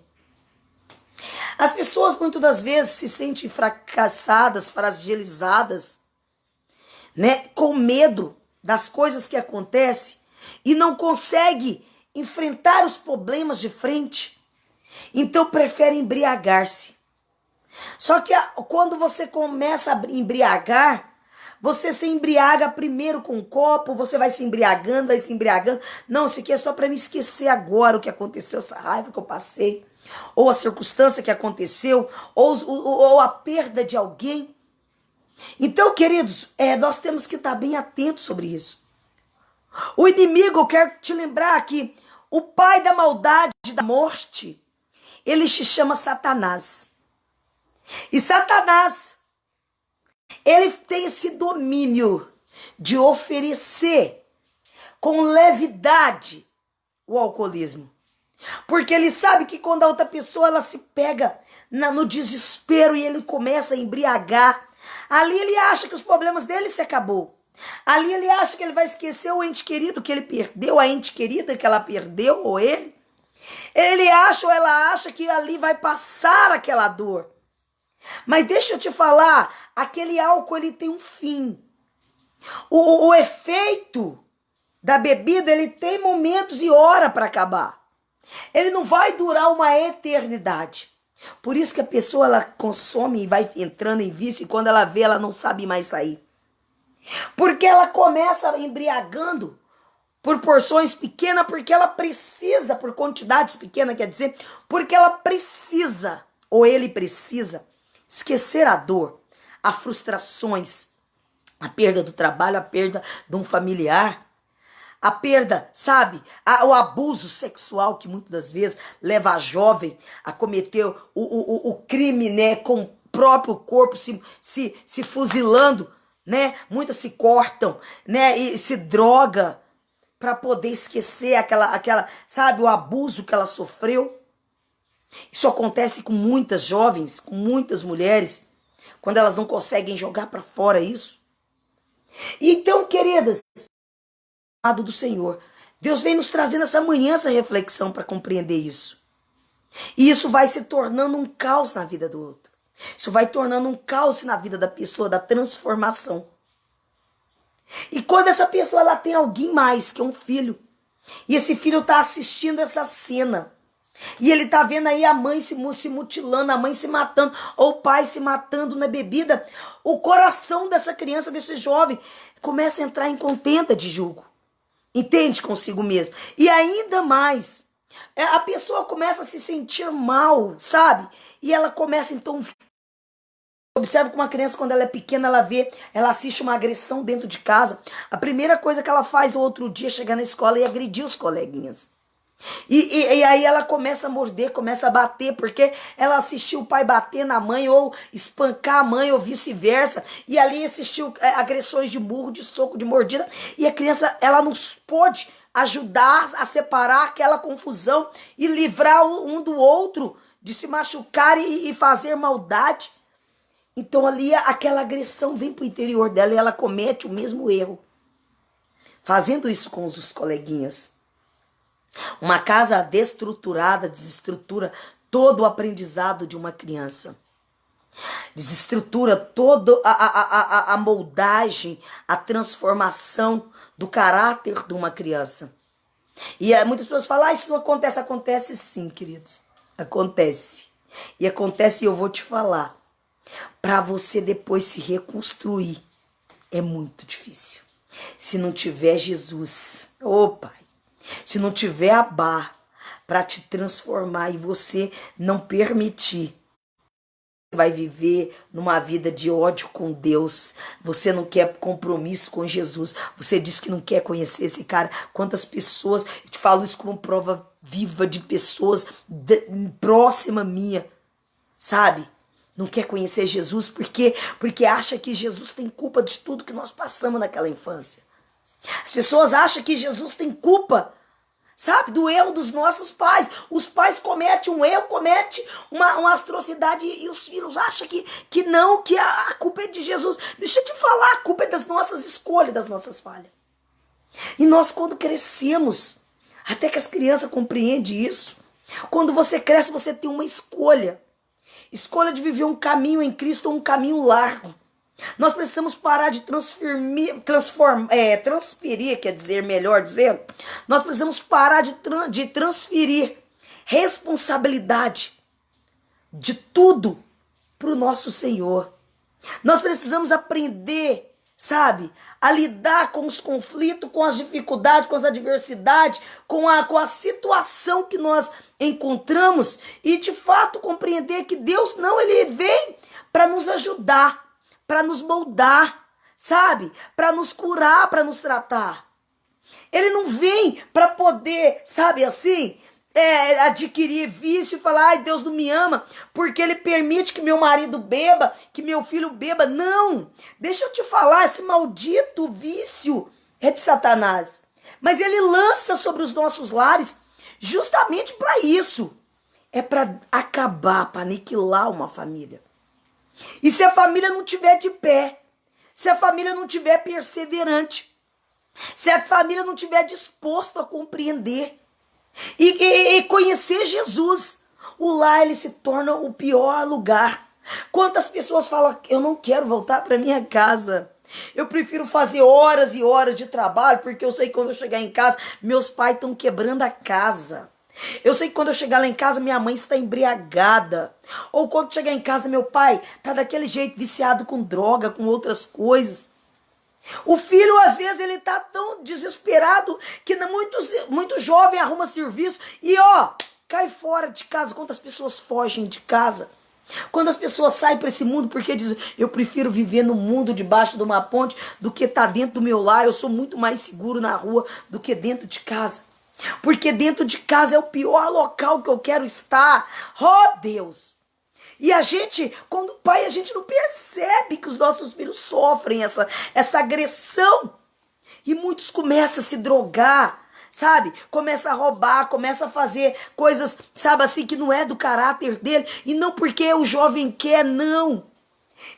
As pessoas muitas das vezes se sentem fracassadas, fragilizadas, né, com medo das coisas que acontecem e não consegue enfrentar os problemas de frente. Então prefere embriagar-se. Só que quando você começa a embriagar, você se embriaga primeiro com um copo, você vai se embriagando, vai se embriagando. Não, isso aqui é só para me esquecer agora o que aconteceu, essa raiva que eu passei, ou a circunstância que aconteceu, ou a perda de alguém. Então, queridos, nós temos que estar bem atentos sobre isso. O inimigo, eu quero te lembrar que o pai da maldade, da morte, ele se chama Satanás. E Satanás, ele tem esse domínio de oferecer com levidade o alcoolismo. Porque ele sabe que quando a outra pessoa ela se pega no desespero e ele começa a embriagar, ali ele acha que os problemas dele se acabou. Ali ele acha que ele vai esquecer o ente querido que ele perdeu, a ente querida que ela perdeu, ou ele. Ele acha ou ela acha que ali vai passar aquela dor. Mas deixa eu te falar, aquele álcool ele tem um fim. O efeito da bebida ele tem momentos e hora para acabar. Ele não vai durar uma eternidade. Por isso que a pessoa ela consome e vai entrando em vício e quando ela vê ela não sabe mais sair. Porque ela começa embriagando por porções pequenas, porque ela precisa, por quantidades pequenas, quer dizer, porque ela precisa, ou ele precisa, esquecer a dor, as frustrações, a perda do trabalho, a perda de um familiar, a perda, sabe, o abuso sexual que muitas das vezes leva a jovem a cometer o crime, né, com o próprio corpo se fuzilando, né, muitas se cortam, né, e se droga para poder esquecer aquela, sabe, o abuso que ela sofreu. Isso acontece com muitas jovens, com muitas mulheres, quando elas não conseguem jogar para fora isso. Então, queridas, amado do Senhor, Deus vem nos trazendo essa manhã, essa reflexão para compreender isso. E isso vai se tornando um caos na vida do outro. Isso vai tornando um caos na vida da pessoa, da transformação. E quando essa pessoa ela tem alguém mais, que é um filho, e esse filho está assistindo essa cena, e ele está vendo aí a mãe se mutilando, a mãe se matando, ou o pai se matando na bebida, o coração dessa criança, desse jovem, começa a entrar em contenda de julgo. Entende consigo mesmo? E ainda mais, a pessoa começa a se sentir mal, sabe? E ela começa então... Observe como uma criança, quando ela é pequena, ela assiste uma agressão dentro de casa. A primeira coisa que ela faz o outro dia é chegar na escola e agredir os coleguinhas. E aí ela começa a morder, começa a bater, porque ela assistiu o pai bater na mãe, ou espancar a mãe, ou vice-versa. E ali assistiu agressões de murro, de soco, de mordida. E a criança, ela não pôde ajudar a separar aquela confusão e livrar um do outro de se machucar e fazer maldade. Então ali aquela agressão vem para o interior dela e ela comete o mesmo erro. Fazendo isso com os coleguinhas. Uma casa desestruturada desestrutura todo o aprendizado de uma criança. Desestrutura toda a moldagem, a transformação do caráter de uma criança. E muitas pessoas falam, isso não acontece. Acontece sim, queridos. Acontece. E acontece e eu vou te falar. Para você depois se reconstruir, é muito difícil. Se não tiver Jesus, Pai, se não tiver a barra para te transformar e você não permitir, você vai viver numa vida de ódio com Deus. Você não quer compromisso com Jesus. Você diz que não quer conhecer esse cara. Quantas pessoas, eu te falo isso como prova viva de pessoas próxima minha, sabe? Não quer conhecer Jesus porque acha que Jesus tem culpa de tudo que nós passamos naquela infância. As pessoas acham que Jesus tem culpa, sabe, do erro dos nossos pais. Os pais cometem um erro, cometem uma atrocidade e os filhos acham que não, que a culpa é de Jesus. Deixa eu te falar, a culpa é das nossas escolhas, das nossas falhas. E nós quando crescemos, até que as crianças compreendem isso, quando você cresce você tem uma escolha. Escolha de viver um caminho em Cristo ou um caminho largo. Nós precisamos parar de transferir, quer dizer, melhor dizendo, nós precisamos parar de transferir responsabilidade de tudo para o nosso Senhor. Nós precisamos aprender, sabe, a lidar com os conflitos, com as dificuldades, com as adversidades, com a situação que nós encontramos e de fato compreender que Deus não, ele vem para nos ajudar, para nos moldar, sabe, para nos curar, para nos tratar. Ele não vem para poder, sabe assim, adquirir vício e falar, ai, Deus não me ama, porque ele permite que meu marido beba, que meu filho beba. Não, deixa eu te falar, esse maldito vício é de Satanás. Mas ele lança sobre os nossos lares justamente para isso. É para acabar, para aniquilar uma família. E se a família não tiver de pé, se a família não tiver perseverante, se a família não tiver disposto a compreender e conhecer Jesus, o lar ele se torna o pior lugar. Quantas pessoas falam, eu não quero voltar para minha casa. Eu prefiro fazer horas e horas de trabalho, porque eu sei que quando eu chegar em casa, meus pais estão quebrando a casa. Eu sei que quando eu chegar lá em casa, minha mãe está embriagada. Ou quando chegar em casa, meu pai está daquele jeito, viciado com droga, com outras coisas. O filho, às vezes, ele está tão desesperado que muito jovem arruma serviço e, cai fora de casa. Quantas pessoas fogem de casa? Quando as pessoas saem para esse mundo porque dizem, eu prefiro viver no mundo debaixo de uma ponte do que estar dentro do meu lar, eu sou muito mais seguro na rua do que dentro de casa. Porque dentro de casa é o pior local que eu quero estar. Oh, Deus! E a gente, quando pai, a gente não percebe que os nossos filhos sofrem essa agressão. E muitos começam a se drogar, sabe? Começa a roubar, começa a fazer coisas, sabe assim, que não é do caráter dele. E não porque o jovem quer, não.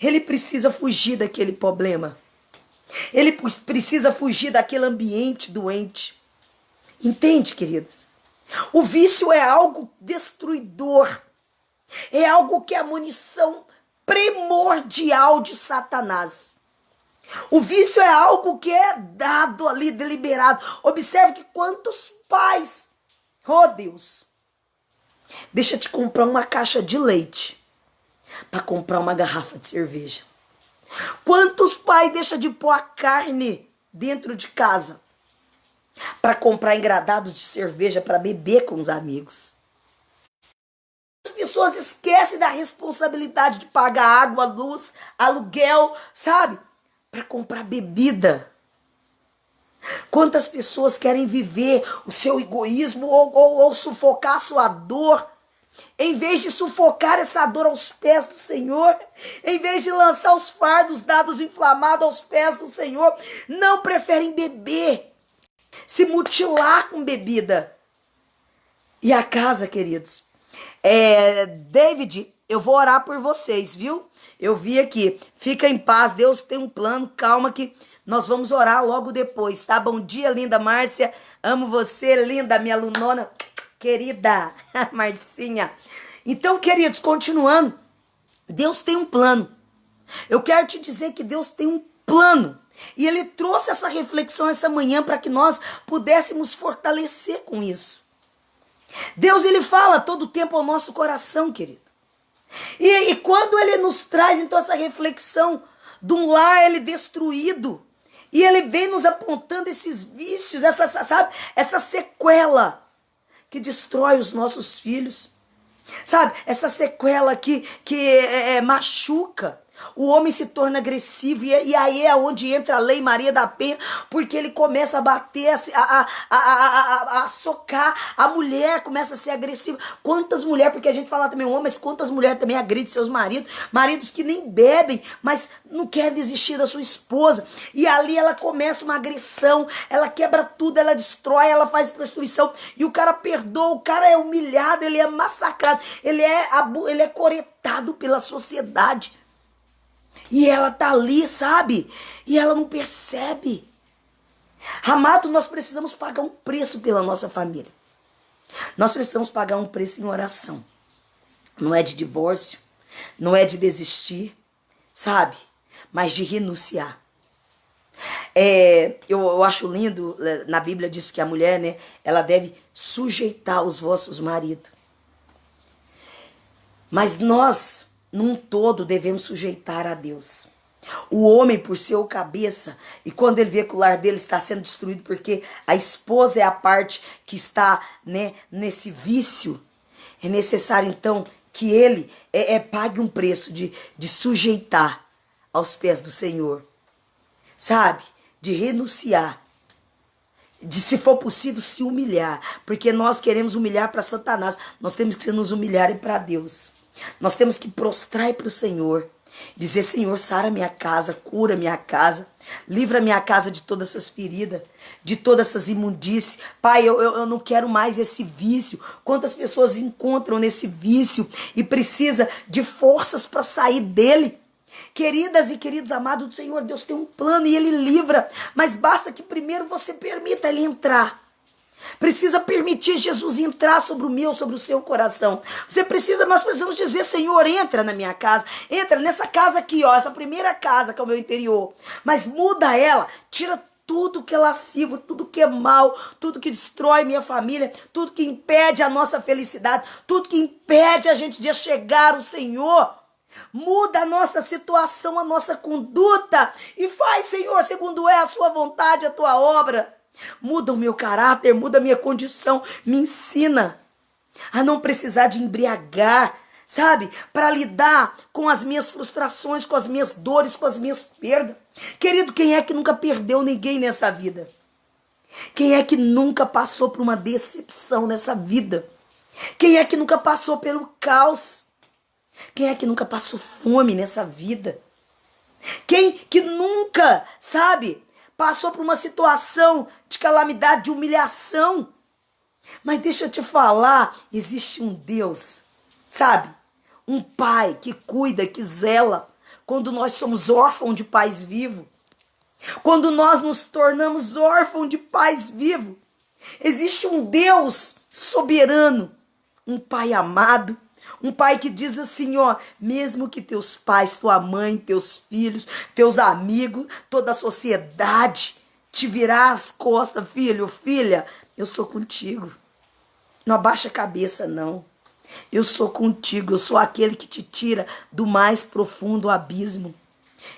Ele precisa fugir daquele problema. Ele precisa fugir daquele ambiente doente. Entende, queridos? O vício é algo destruidor. É algo que é a munição primordial de Satanás. O vício é algo que é dado ali, deliberado. Observe que quantos pais, oh Deus, deixa eu te comprar uma caixa de leite para comprar uma garrafa de cerveja. Quantos pais deixam de pôr a carne dentro de casa para comprar engradados de cerveja para beber com os amigos? As pessoas esquecem da responsabilidade de pagar água, luz, aluguel, sabe? Para comprar bebida. Quantas pessoas querem viver o seu egoísmo ou sufocar a sua dor, em vez de sufocar essa dor aos pés do Senhor, em vez de lançar os fardos dados inflamados aos pés do Senhor, não preferem beber, se mutilar com bebida. E a casa, queridos, David, eu vou orar por vocês, viu? Eu vi aqui, fica em paz, Deus tem um plano, calma que nós vamos orar logo depois, tá? Bom dia, linda Márcia, amo você, linda, minha alunona querida, Marcinha. Então, queridos, continuando, Deus tem um plano. Eu quero te dizer que Deus tem um plano. E Ele trouxe essa reflexão essa manhã para que nós pudéssemos fortalecer com isso. Deus, Ele fala todo o tempo ao nosso coração, querido. E quando Ele nos traz, então, essa reflexão de um lar ele destruído, e Ele vem nos apontando esses vícios, essa sequela que destrói os nossos filhos, sabe? Essa sequela que machuca. O homem se torna agressivo e aí é onde entra a lei Maria da Penha, porque ele começa a bater, a socar, a mulher começa a ser agressiva. Quantas mulheres, porque a gente fala também homem, mas quantas mulheres também agridem seus maridos que nem bebem, mas não querem desistir da sua esposa. E ali ela começa uma agressão, ela quebra tudo, ela destrói, ela faz prostituição, e o cara perdoa, o cara é humilhado, ele é massacrado, ele é coretado pela sociedade. E ela tá ali, sabe? E ela não percebe. Amado, nós precisamos pagar um preço pela nossa família. Nós precisamos pagar um preço em oração. Não é de divórcio, não é de desistir, sabe? Mas de renunciar. Eu acho lindo, na Bíblia diz que a mulher, né, ela deve sujeitar os vossos maridos. Mas nós, num todo, devemos sujeitar a Deus. O homem, por ser o cabeça, e quando ele vê que o lar dele está sendo destruído, porque a esposa é a parte que está, né, nesse vício, é necessário então que ele pague um preço de sujeitar aos pés do Senhor, sabe? De renunciar, de, se for possível, se humilhar, porque nós queremos humilhar para Satanás, nós temos que nos humilhar para Deus. Nós temos que prostrar para o Senhor Dizer, Senhor, sara minha casa, cura minha casa, livra minha casa de todas essas feridas, de todas essas imundícies. Pai, eu não quero mais esse vício. Quantas pessoas encontram nesse vício e precisa de forças para sair dele? Queridas e queridos amados do Senhor, Deus tem um plano e Ele livra, mas basta que primeiro você permita Ele entrar. Precisa permitir Jesus entrar sobre o meu, sobre o seu coração. Nós precisamos dizer, Senhor, entra na minha casa, entra nessa casa aqui, ó, essa primeira casa que é o meu interior, mas muda ela, tira tudo que é lascivo, tudo que é mal, tudo que destrói minha família, tudo que impede a nossa felicidade, tudo que impede a gente de chegar ao Senhor. Muda a nossa situação, a nossa conduta e faz, Senhor, segundo é a sua vontade, a tua obra. Muda o meu caráter, muda a minha condição, me ensina a não precisar de embriagar, sabe? Para lidar com as minhas frustrações, com as minhas dores, com as minhas perdas. Querido, quem é que nunca perdeu ninguém nessa vida? Quem é que nunca passou por uma decepção nessa vida? Quem é que nunca passou pelo caos? Quem é que nunca passou fome nessa vida? Quem que nunca, sabe, passou por uma situação de calamidade, de humilhação? Mas deixa eu te falar, existe um Deus, sabe? Um pai que cuida, que zela. Quando nós somos órfãos de pais vivos, quando nós nos tornamos órfãos de pais vivos, existe um Deus soberano, um pai amado, um pai que diz assim, ó, mesmo que teus pais, tua mãe, teus filhos, teus amigos, toda a sociedade te virar as costas, filho, filha, eu sou contigo. Não abaixa a cabeça, não. Eu sou contigo, eu sou aquele que te tira do mais profundo abismo.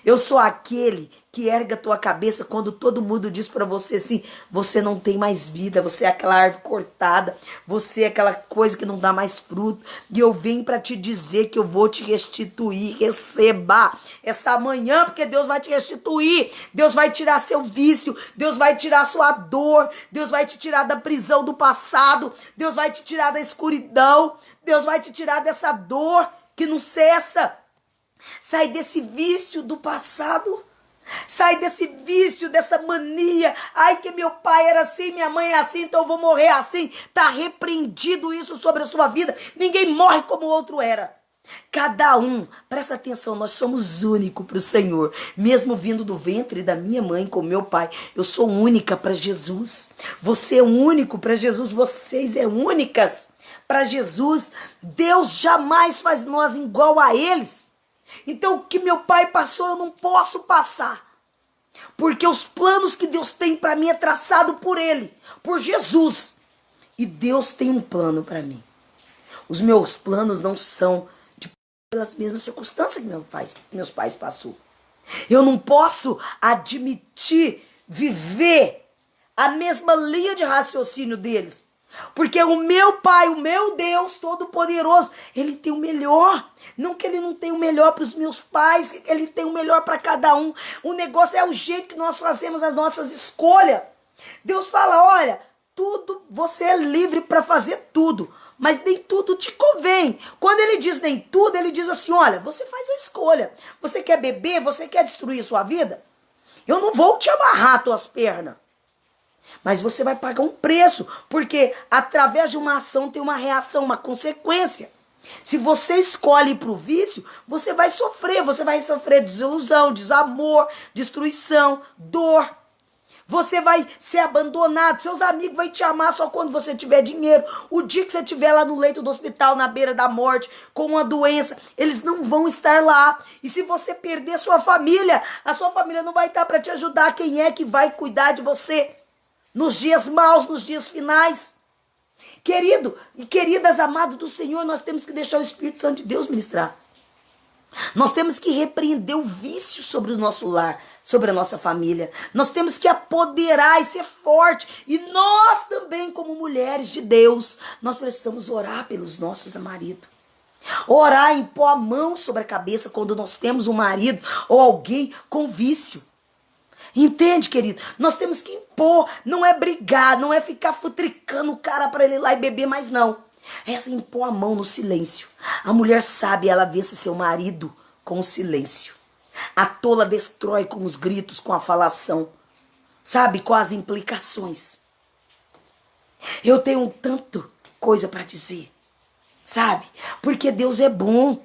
Eu sou aquele que ergue a tua cabeça quando todo mundo diz para você assim, você não tem mais vida, você é aquela árvore cortada, você é aquela coisa que não dá mais fruto. E eu venho para te dizer que eu vou te restituir, receba essa manhã, porque Deus vai te restituir, Deus vai tirar seu vício, Deus vai tirar sua dor, Deus vai te tirar da prisão do passado, Deus vai te tirar da escuridão, Deus vai te tirar dessa dor que não cessa. Sai desse vício do passado. Sai desse vício, dessa mania. Ai, que meu pai era assim, minha mãe é assim, então eu vou morrer assim. Tá repreendido isso sobre a sua vida. Ninguém morre como o outro era. Cada um, presta atenção, nós somos únicos para o Senhor. Mesmo vindo do ventre da minha mãe com meu pai, eu sou única para Jesus. Você é único para Jesus, vocês é únicas para Jesus. Deus jamais faz nós igual a eles. Então o que meu pai passou eu não posso passar. Porque os planos que Deus tem para mim é traçado por Ele, por Jesus. E Deus tem um plano para mim. Os meus planos não são pelas mesmas circunstâncias que meus pais passaram. Eu não posso admitir viver a mesma linha de raciocínio deles. Porque o meu pai, o meu Deus Todo-Poderoso, Ele tem o melhor. Não que Ele não tem o melhor para os meus pais, Ele tem o melhor para cada um. O negócio é o jeito que nós fazemos as nossas escolhas. Deus fala, olha, tudo, você é livre para fazer tudo, mas nem tudo te convém. Quando Ele diz nem tudo, Ele diz assim, olha, você faz uma escolha. Você quer beber, você quer destruir sua vida? Eu não vou te amarrar tuas pernas. Mas você vai pagar um preço, porque através de uma ação tem uma reação, uma consequência. Se você escolhe ir para o vício, você vai sofrer desilusão, desamor, destruição, dor. Você vai ser abandonado, seus amigos vão te amar só quando você tiver dinheiro. O dia que você estiver lá no leito do hospital, na beira da morte, com uma doença, eles não vão estar lá. E se você perder sua família, a sua família não vai estar para te ajudar. Quem é que vai cuidar de você? Nos dias maus, nos dias finais. Querido e queridas, amados do Senhor, nós temos que deixar o Espírito Santo de Deus ministrar. Nós temos que repreender o vício sobre o nosso lar, sobre a nossa família. Nós temos que apoderar e ser forte. E nós também, como mulheres de Deus, nós precisamos orar pelos nossos maridos. Orar, impor a mão sobre a cabeça quando nós temos um marido ou alguém com vício. Entende, querido? Nós temos que impor, não é brigar, não é ficar futricando o cara para ele ir lá e beber mais não. É assim, impor a mão no silêncio. A mulher sabe, ela vê se seu marido com o silêncio. A tola destrói com os gritos, com a falação. Sabe, com as implicações. Eu tenho tanto coisa para dizer. Sabe? Porque Deus é bom.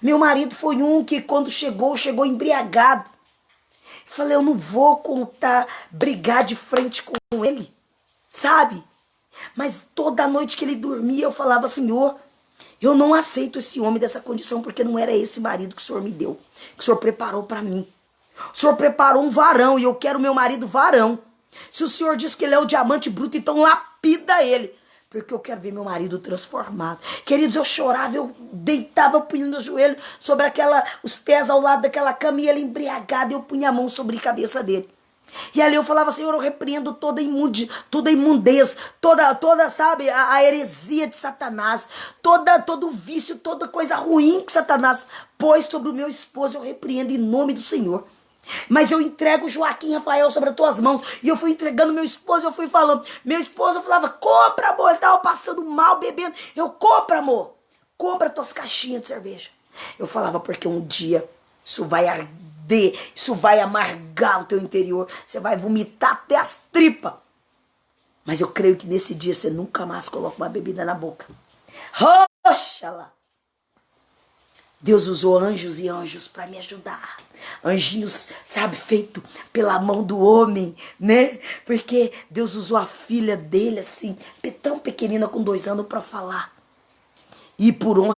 Meu marido foi um que quando chegou embriagado. Falei, eu não vou contar, brigar de frente com ele. Sabe? Mas toda noite que ele dormia eu falava, Senhor, eu não aceito esse homem dessa condição, porque não era esse marido que o Senhor me deu, que o Senhor preparou para mim. O Senhor preparou um varão e eu quero meu marido varão. Se o Senhor diz que ele é o diamante bruto, então lapida ele, porque eu quero ver meu marido transformado. Queridos, eu chorava, eu deitava, eu punha meu joelho sobre os pés ao lado daquela cama e ele embriagado, eu punha a mão sobre a cabeça dele. E ali eu falava, Senhor, eu repreendo toda imundez, toda, sabe, a heresia de Satanás, todo vício, toda coisa ruim que Satanás pôs sobre o meu esposo, eu repreendo em nome do Senhor. Mas eu entrego Joaquim Rafael sobre as tuas mãos. E eu fui entregando meu esposo, eu fui falando. Meu esposo, eu falava, compra, amor. Ele estava passando mal, bebendo. Eu, compra, amor. Compra tuas caixinhas de cerveja. Eu falava, porque um dia isso vai arder, isso vai amargar o teu interior. Você vai vomitar até as tripas. Mas eu creio que nesse dia você nunca mais coloca uma bebida na boca. Oxalá. Deus usou anjos e anjos para me ajudar. Anjinhos, sabe, feito pela mão do homem, né? Porque Deus usou a filha dele, assim, tão pequenina, com 2 anos, para falar. E por honra,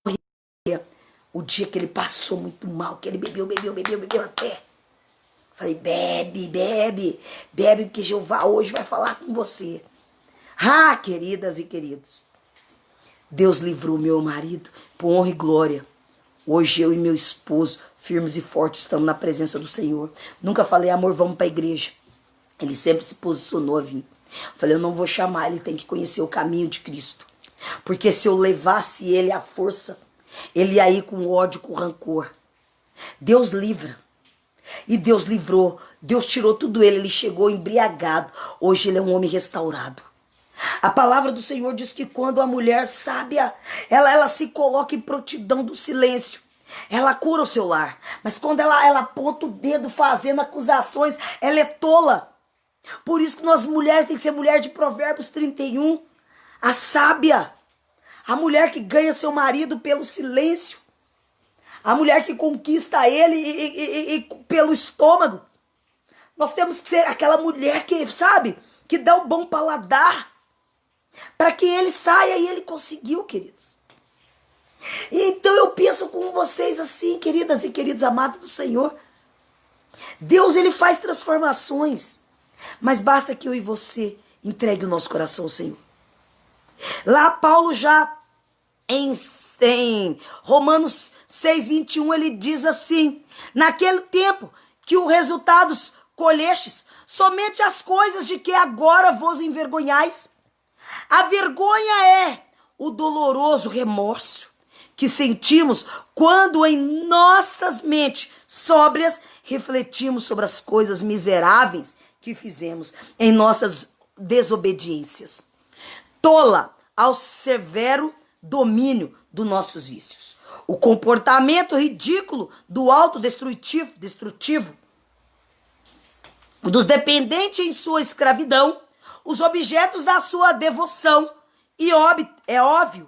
o dia que ele passou muito mal, que ele bebeu até. Falei, bebe, porque Jeová hoje vai falar com você. Ah, queridas e queridos, Deus livrou meu marido por honra e glória. Hoje eu e meu esposo, firmes e fortes, estamos na presença do Senhor. Nunca falei, amor, vamos para a igreja. Ele sempre se posicionou a vir. Falei, eu não vou chamar, ele tem que conhecer o caminho de Cristo. Porque se eu levasse ele à força, ele ia ir com ódio, com rancor. Deus livra. E Deus livrou. Deus tirou tudo ele chegou embriagado. Hoje ele é um homem restaurado. A palavra do Senhor diz que quando a mulher sábia, ela se coloca em prontidão do silêncio, ela cura o seu lar. Mas quando ela aponta o dedo fazendo acusações, ela é tola. Por isso que nós mulheres tem que ser mulher de Provérbios 31. A sábia, a mulher que ganha seu marido pelo silêncio, a mulher que conquista ele e pelo estômago. Nós temos que ser aquela mulher que, sabe, que dá o bom paladar, para que ele saia, e ele conseguiu, queridos. Então eu penso com vocês assim, queridas e queridos amados do Senhor. Deus, ele faz transformações, mas basta que eu e você entregue o nosso coração ao Senhor. Lá Paulo já em Romanos 6:21 ele diz assim: naquele tempo que os resultados colhestes, somente as coisas de que agora vos envergonhais. A vergonha é o doloroso remorso que sentimos quando em nossas mentes sóbrias refletimos sobre as coisas miseráveis que fizemos em nossas desobediências. Tola ao severo domínio dos nossos vícios. O comportamento ridículo do autodestrutivo, dos dependentes em sua escravidão, os objetos da sua devoção, e é óbvio,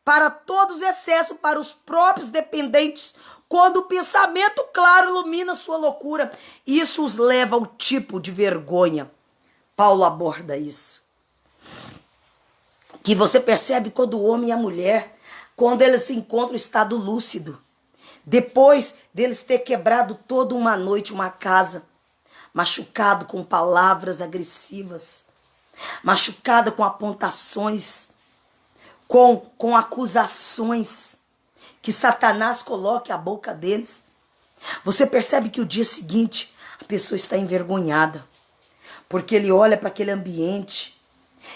para todos excesso, para os próprios dependentes, quando o pensamento claro ilumina sua loucura, isso os leva ao tipo de vergonha. Paulo aborda isso. Que você percebe quando o homem e a mulher, quando eles se encontram em estado lúcido, depois deles ter quebrado toda uma noite uma casa, machucado com palavras agressivas, machucada com apontações, com acusações que Satanás coloque à boca deles. Você percebe que o dia seguinte a pessoa está envergonhada, porque ele olha para aquele ambiente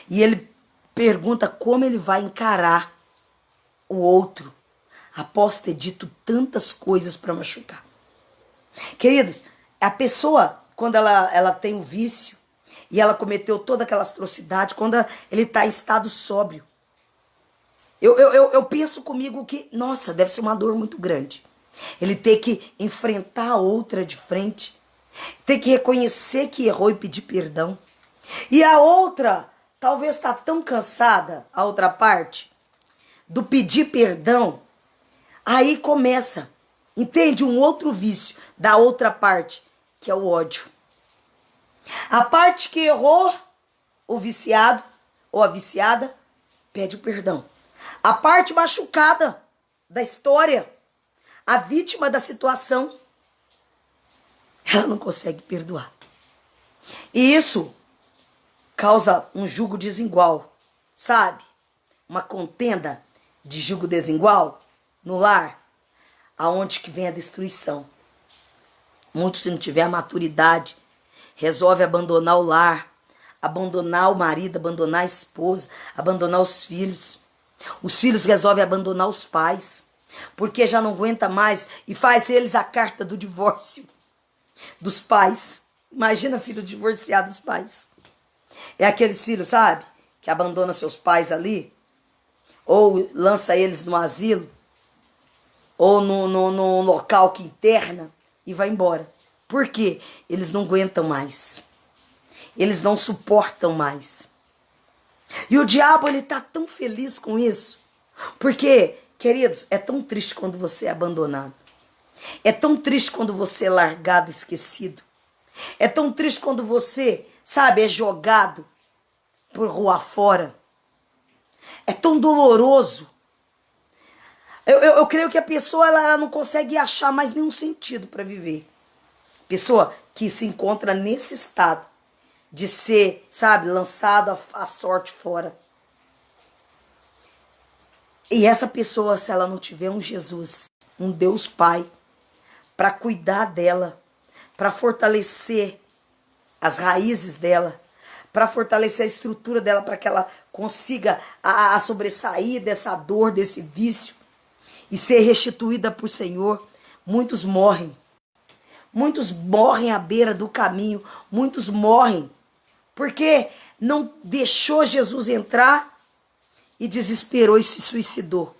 e ele pergunta como ele vai encarar o outro após ter dito tantas coisas para machucar. Queridos, a pessoa, quando ela tem um vício e ela cometeu toda aquela atrocidade, quando ele está em estado sóbrio, eu penso comigo que, nossa, deve ser uma dor muito grande. Ele tem que enfrentar a outra de frente. Tem que reconhecer que errou e pedir perdão. E a outra, talvez está tão cansada, a outra parte, do pedir perdão. Aí começa, entende? Um outro vício da outra parte, que é o ódio. A parte que errou, o viciado ou a viciada, pede o perdão. A parte machucada da história, a vítima da situação, ela não consegue perdoar. E isso causa um jugo desigual, sabe? Uma contenda de jugo desigual no lar, aonde que vem a destruição. Muitos, se não tiver a maturidade, resolve abandonar o lar, abandonar o marido, abandonar a esposa, abandonar os filhos. Os filhos resolvem abandonar os pais, porque já não aguenta mais e faz eles a carta do divórcio dos pais. Imagina filho divorciado dos pais. É aqueles filhos, sabe? Que abandona seus pais ali, ou lança eles no asilo, ou no local que interna e vai embora. Por quê? Eles não aguentam mais. Eles não suportam mais. E o diabo, ele tá tão feliz com isso. Porque, queridos, é tão triste quando você é abandonado. É tão triste quando você é largado, esquecido. É tão triste quando você, sabe, é jogado por rua fora. É tão doloroso. Eu creio que a pessoa ela não consegue achar mais nenhum sentido para viver. Pessoa que se encontra nesse estado de ser, sabe, lançado a sorte fora. E essa pessoa, se ela não tiver um Jesus, um Deus Pai, para cuidar dela, para fortalecer as raízes dela, para fortalecer a estrutura dela, para que ela consiga a sobressair dessa dor, desse vício e ser restituída por Senhor, muitos morrem. Muitos morrem à beira do caminho, muitos morrem porque não deixou Jesus entrar e desesperou e se suicidou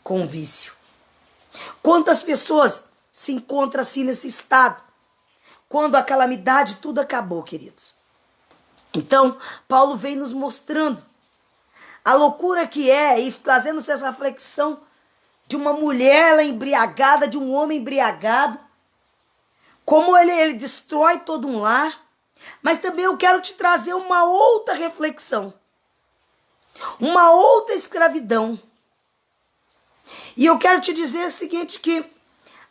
com o vício. Quantas pessoas se encontram assim nesse estado? Quando a calamidade, tudo acabou, queridos. Então, Paulo vem nos mostrando a loucura que é e trazendo essa reflexão de uma mulher embriagada, de um homem embriagado, como ele destrói todo um lar. Mas também eu quero te trazer uma outra reflexão, uma outra escravidão. E eu quero te dizer o seguinte, que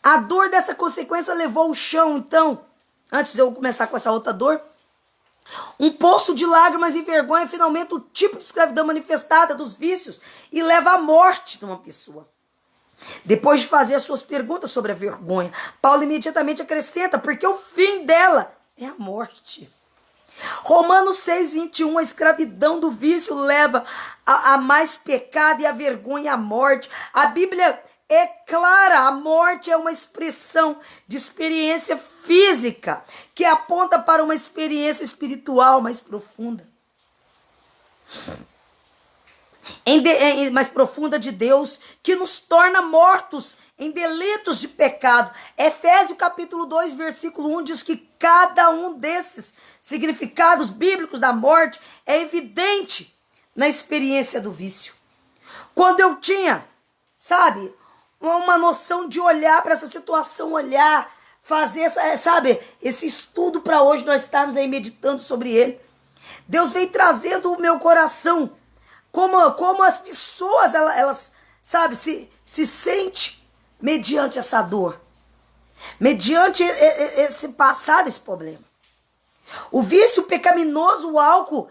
a dor dessa consequência levou o chão, então, antes de eu começar com essa outra dor, um poço de lágrimas e vergonha, finalmente o tipo de escravidão manifestada dos vícios e leva à morte de uma pessoa. Depois de fazer as suas perguntas sobre a vergonha, Paulo imediatamente acrescenta, porque o fim dela é a morte. Romanos 6:21, a escravidão do vício leva a mais pecado e a vergonha à morte. A Bíblia é clara, a morte é uma expressão de experiência física que aponta para uma experiência espiritual mais profunda. Mais profunda de Deus, que nos torna mortos em delitos de pecado. Efésios capítulo 2, versículo 1 diz que cada um desses significados bíblicos da morte é evidente na experiência do vício. Quando eu tinha, sabe, uma noção de olhar para essa situação, olhar, fazer, sabe, esse estudo para hoje nós estarmos aí meditando sobre ele, Deus vem trazendo o meu coração como as pessoas, elas sabe, se sentem mediante essa dor, mediante esse passado, esse problema. O vício pecaminoso, o álcool,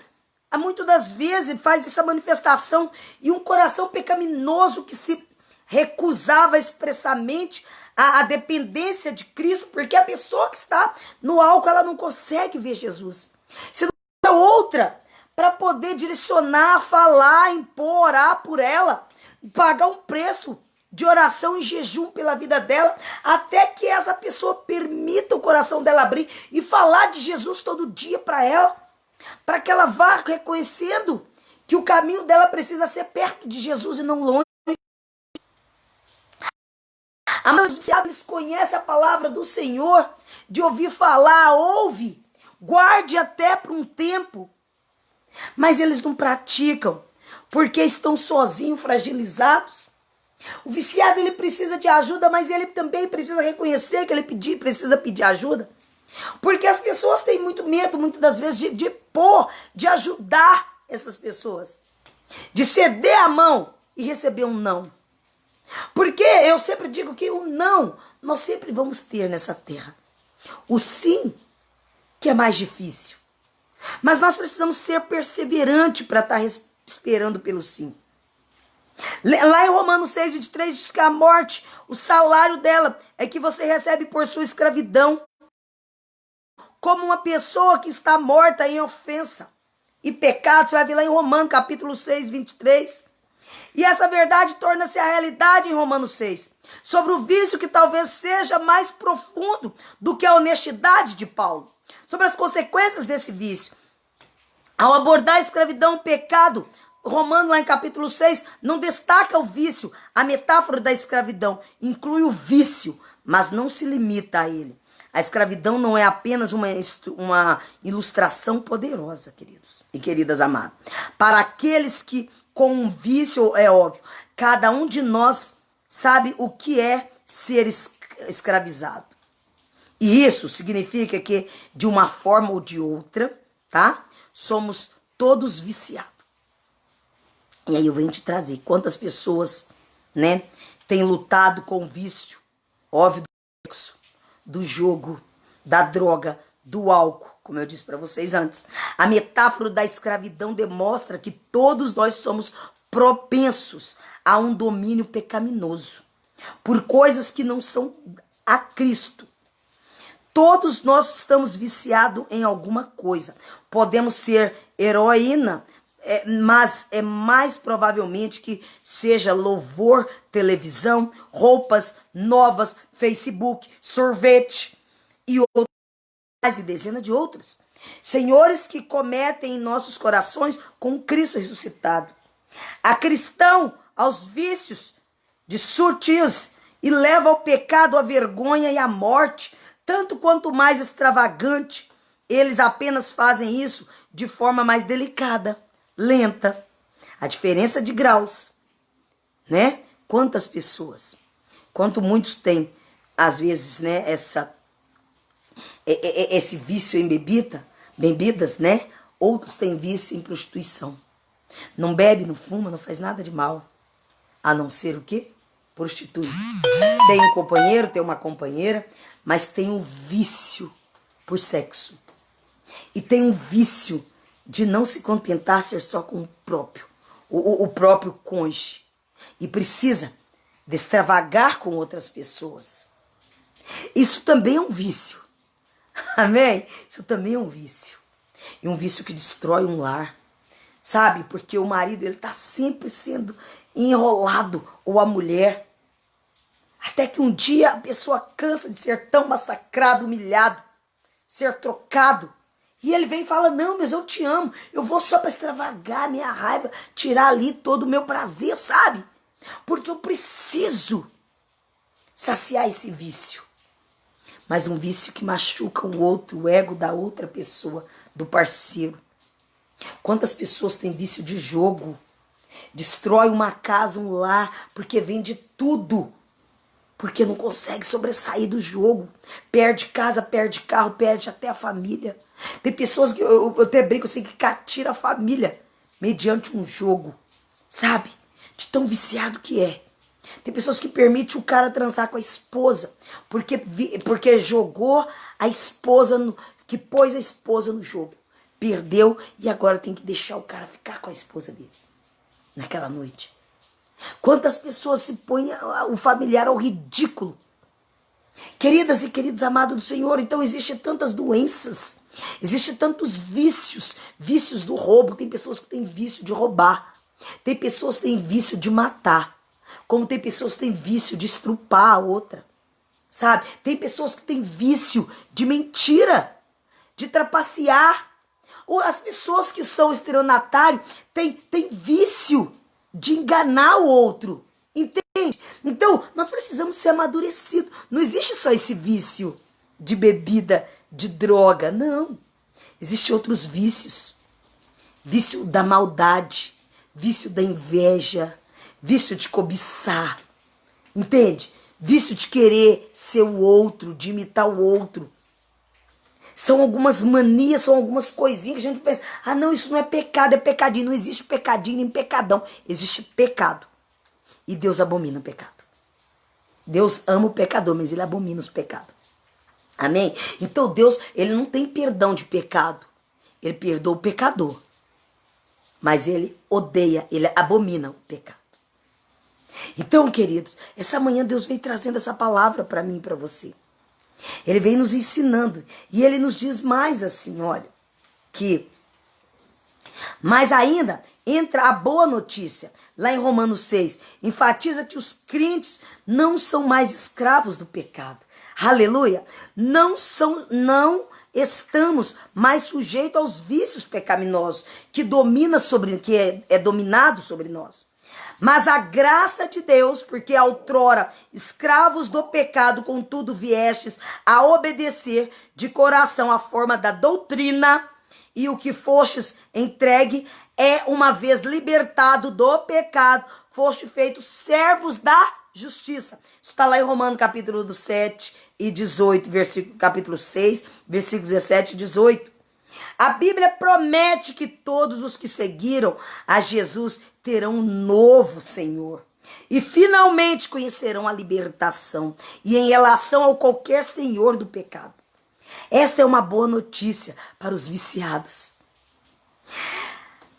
muitas das vezes faz essa manifestação, e um coração pecaminoso que se recusava expressamente a dependência de Cristo, porque a pessoa que está no álcool, ela não consegue ver Jesus. Se não é outra para poder direcionar, falar, impor, orar por ela, pagar um preço de oração e jejum pela vida dela, até que essa pessoa permita o coração dela abrir e falar de Jesus todo dia para ela, para que ela vá reconhecendo que o caminho dela precisa ser perto de Jesus e não longe. A maioria dos viciados, eles conhecem a palavra do Senhor, de ouvir falar, ouve, guarde até por um tempo, mas eles não praticam, porque estão sozinhos, fragilizados. O viciado, ele precisa de ajuda, mas ele também precisa reconhecer que ele precisa pedir ajuda. Porque as pessoas têm muito medo, muitas das vezes, de ajudar essas pessoas. De ceder a mão e receber um não. Porque eu sempre digo que o não, nós sempre vamos ter nessa terra. O sim, que é mais difícil. Mas nós precisamos ser perseverantes para estar esperando pelo sim. Lá em Romanos 6:23 diz que a morte, o salário dela é que você recebe por sua escravidão, como uma pessoa que está morta em ofensa e pecado. Você vai ver lá em Romanos capítulo 6:23. E essa verdade torna-se a realidade em Romanos 6, sobre o vício que talvez seja mais profundo do que a honestidade de Paulo, sobre as consequências desse vício. Ao abordar a escravidão, o pecado, Romano, lá em capítulo 6, não destaca o vício. A metáfora da escravidão inclui o vício, mas não se limita a ele. A escravidão não é apenas uma ilustração poderosa, queridos e queridas amadas. Para aqueles que com um vício, é óbvio, cada um de nós sabe o que é ser escravizado. E isso significa que, de uma forma ou de outra, tá? Somos todos viciados. E aí eu venho te trazer quantas pessoas, né, têm lutado com o vício, óbvio, do sexo, do jogo, da droga, do álcool, como eu disse para vocês antes. A metáfora da escravidão demonstra que todos nós somos propensos a um domínio pecaminoso, por coisas que não são a Cristo. Todos nós estamos viciados em alguma coisa. Podemos ser heroína, mas é mais provavelmente que seja louvor, televisão, roupas novas, Facebook, sorvete e outras, e dezenas de outros. Senhores que cometem em nossos corações com Cristo ressuscitado. A cristão aos vícios de sutis e leva ao pecado, à vergonha e à morte, tanto quanto mais extravagante, eles apenas fazem isso de forma mais delicada, lenta. A diferença de graus, né? Quantas pessoas, quanto muitos têm, às vezes, né, esse vício em bebidas, né? Outros têm vício em prostituição. Não bebe, não fuma, não faz nada de mal, a não ser o quê? Prostitui. Tem um companheiro, tem uma companheira, mas tem um vício por sexo. E tem um vício de não se contentar ser só com o próprio cônjuge. E precisa de extravagar com outras pessoas. Isso também é um vício. Amém? Isso também é um vício. E um vício que destrói um lar. Sabe? Porque o marido, ele tá sempre sendo enrolado, ou a mulher. Até que um dia a pessoa cansa de ser tão massacrado, humilhado, ser trocado. E ele vem e fala, não, mas eu te amo. Eu vou só para extravagar minha raiva, tirar ali todo o meu prazer, sabe? Porque eu preciso saciar esse vício. Mas um vício que machuca o outro, o ego da outra pessoa, do parceiro. Quantas pessoas têm vício de jogo? Destrói uma casa, um lar, porque vende tudo. Porque não consegue sobressair do jogo. Perde casa, perde carro, perde até a família. Tem pessoas que eu até brinco assim, que catira a família mediante um jogo. Sabe? De tão viciado que é. Tem pessoas que permitem o cara transar com a esposa. Porque jogou a esposa, que pôs a esposa no jogo. Perdeu e agora tem que deixar o cara ficar com a esposa dele. Naquela noite. Quantas pessoas se põem o familiar ao ridículo. Queridas e queridos amados do Senhor, então existem tantas doenças. Existem tantos vícios. Vícios do roubo. Tem pessoas que têm vício de roubar. Tem pessoas que têm vício de matar. Como tem pessoas que têm vício de estrupar a outra. Sabe? Tem pessoas que têm vício de mentira. De trapacear. As pessoas que são estelionatários têm vício de enganar o outro. Entende? Então, nós precisamos ser amadurecidos. Não existe só esse vício de bebida, de droga, não. Existem outros vícios. Vício da maldade, vício da inveja, vício de cobiçar, entende? Vício de querer ser o outro, de imitar o outro. São algumas manias, são algumas coisinhas que a gente pensa, ah não, isso não é pecado, é pecadinho. Não existe pecadinho nem pecadão, existe pecado. E Deus abomina o pecado. Deus ama o pecador, mas ele abomina os pecados. Amém? Então Deus, ele não tem perdão de pecado. Ele perdoa o pecador. Mas ele odeia, ele abomina o pecado. Então, queridos, essa manhã Deus veio trazendo essa palavra para mim e para você. Ele vem nos ensinando. E ele nos diz mais assim, olha, que... Mas ainda entra a boa notícia, lá em Romanos 6, enfatiza que os crentes não são mais escravos do pecado. Aleluia! Não estamos mais sujeitos aos vícios pecaminosos que é dominado sobre nós. Mas a graça de Deus, porque outrora escravos do pecado, contudo viestes a obedecer de coração a forma da doutrina, e o que fostes entregue é, uma vez libertado do pecado, foste feitos servos da justiça. Isso está lá em Romanos capítulo 7 e 18, capítulo 6, versículos 17 e 18. A Bíblia promete que todos os que seguiram a Jesus terão um novo Senhor. E finalmente conhecerão a libertação. E em relação ao qualquer senhor do pecado. Esta é uma boa notícia para os viciados.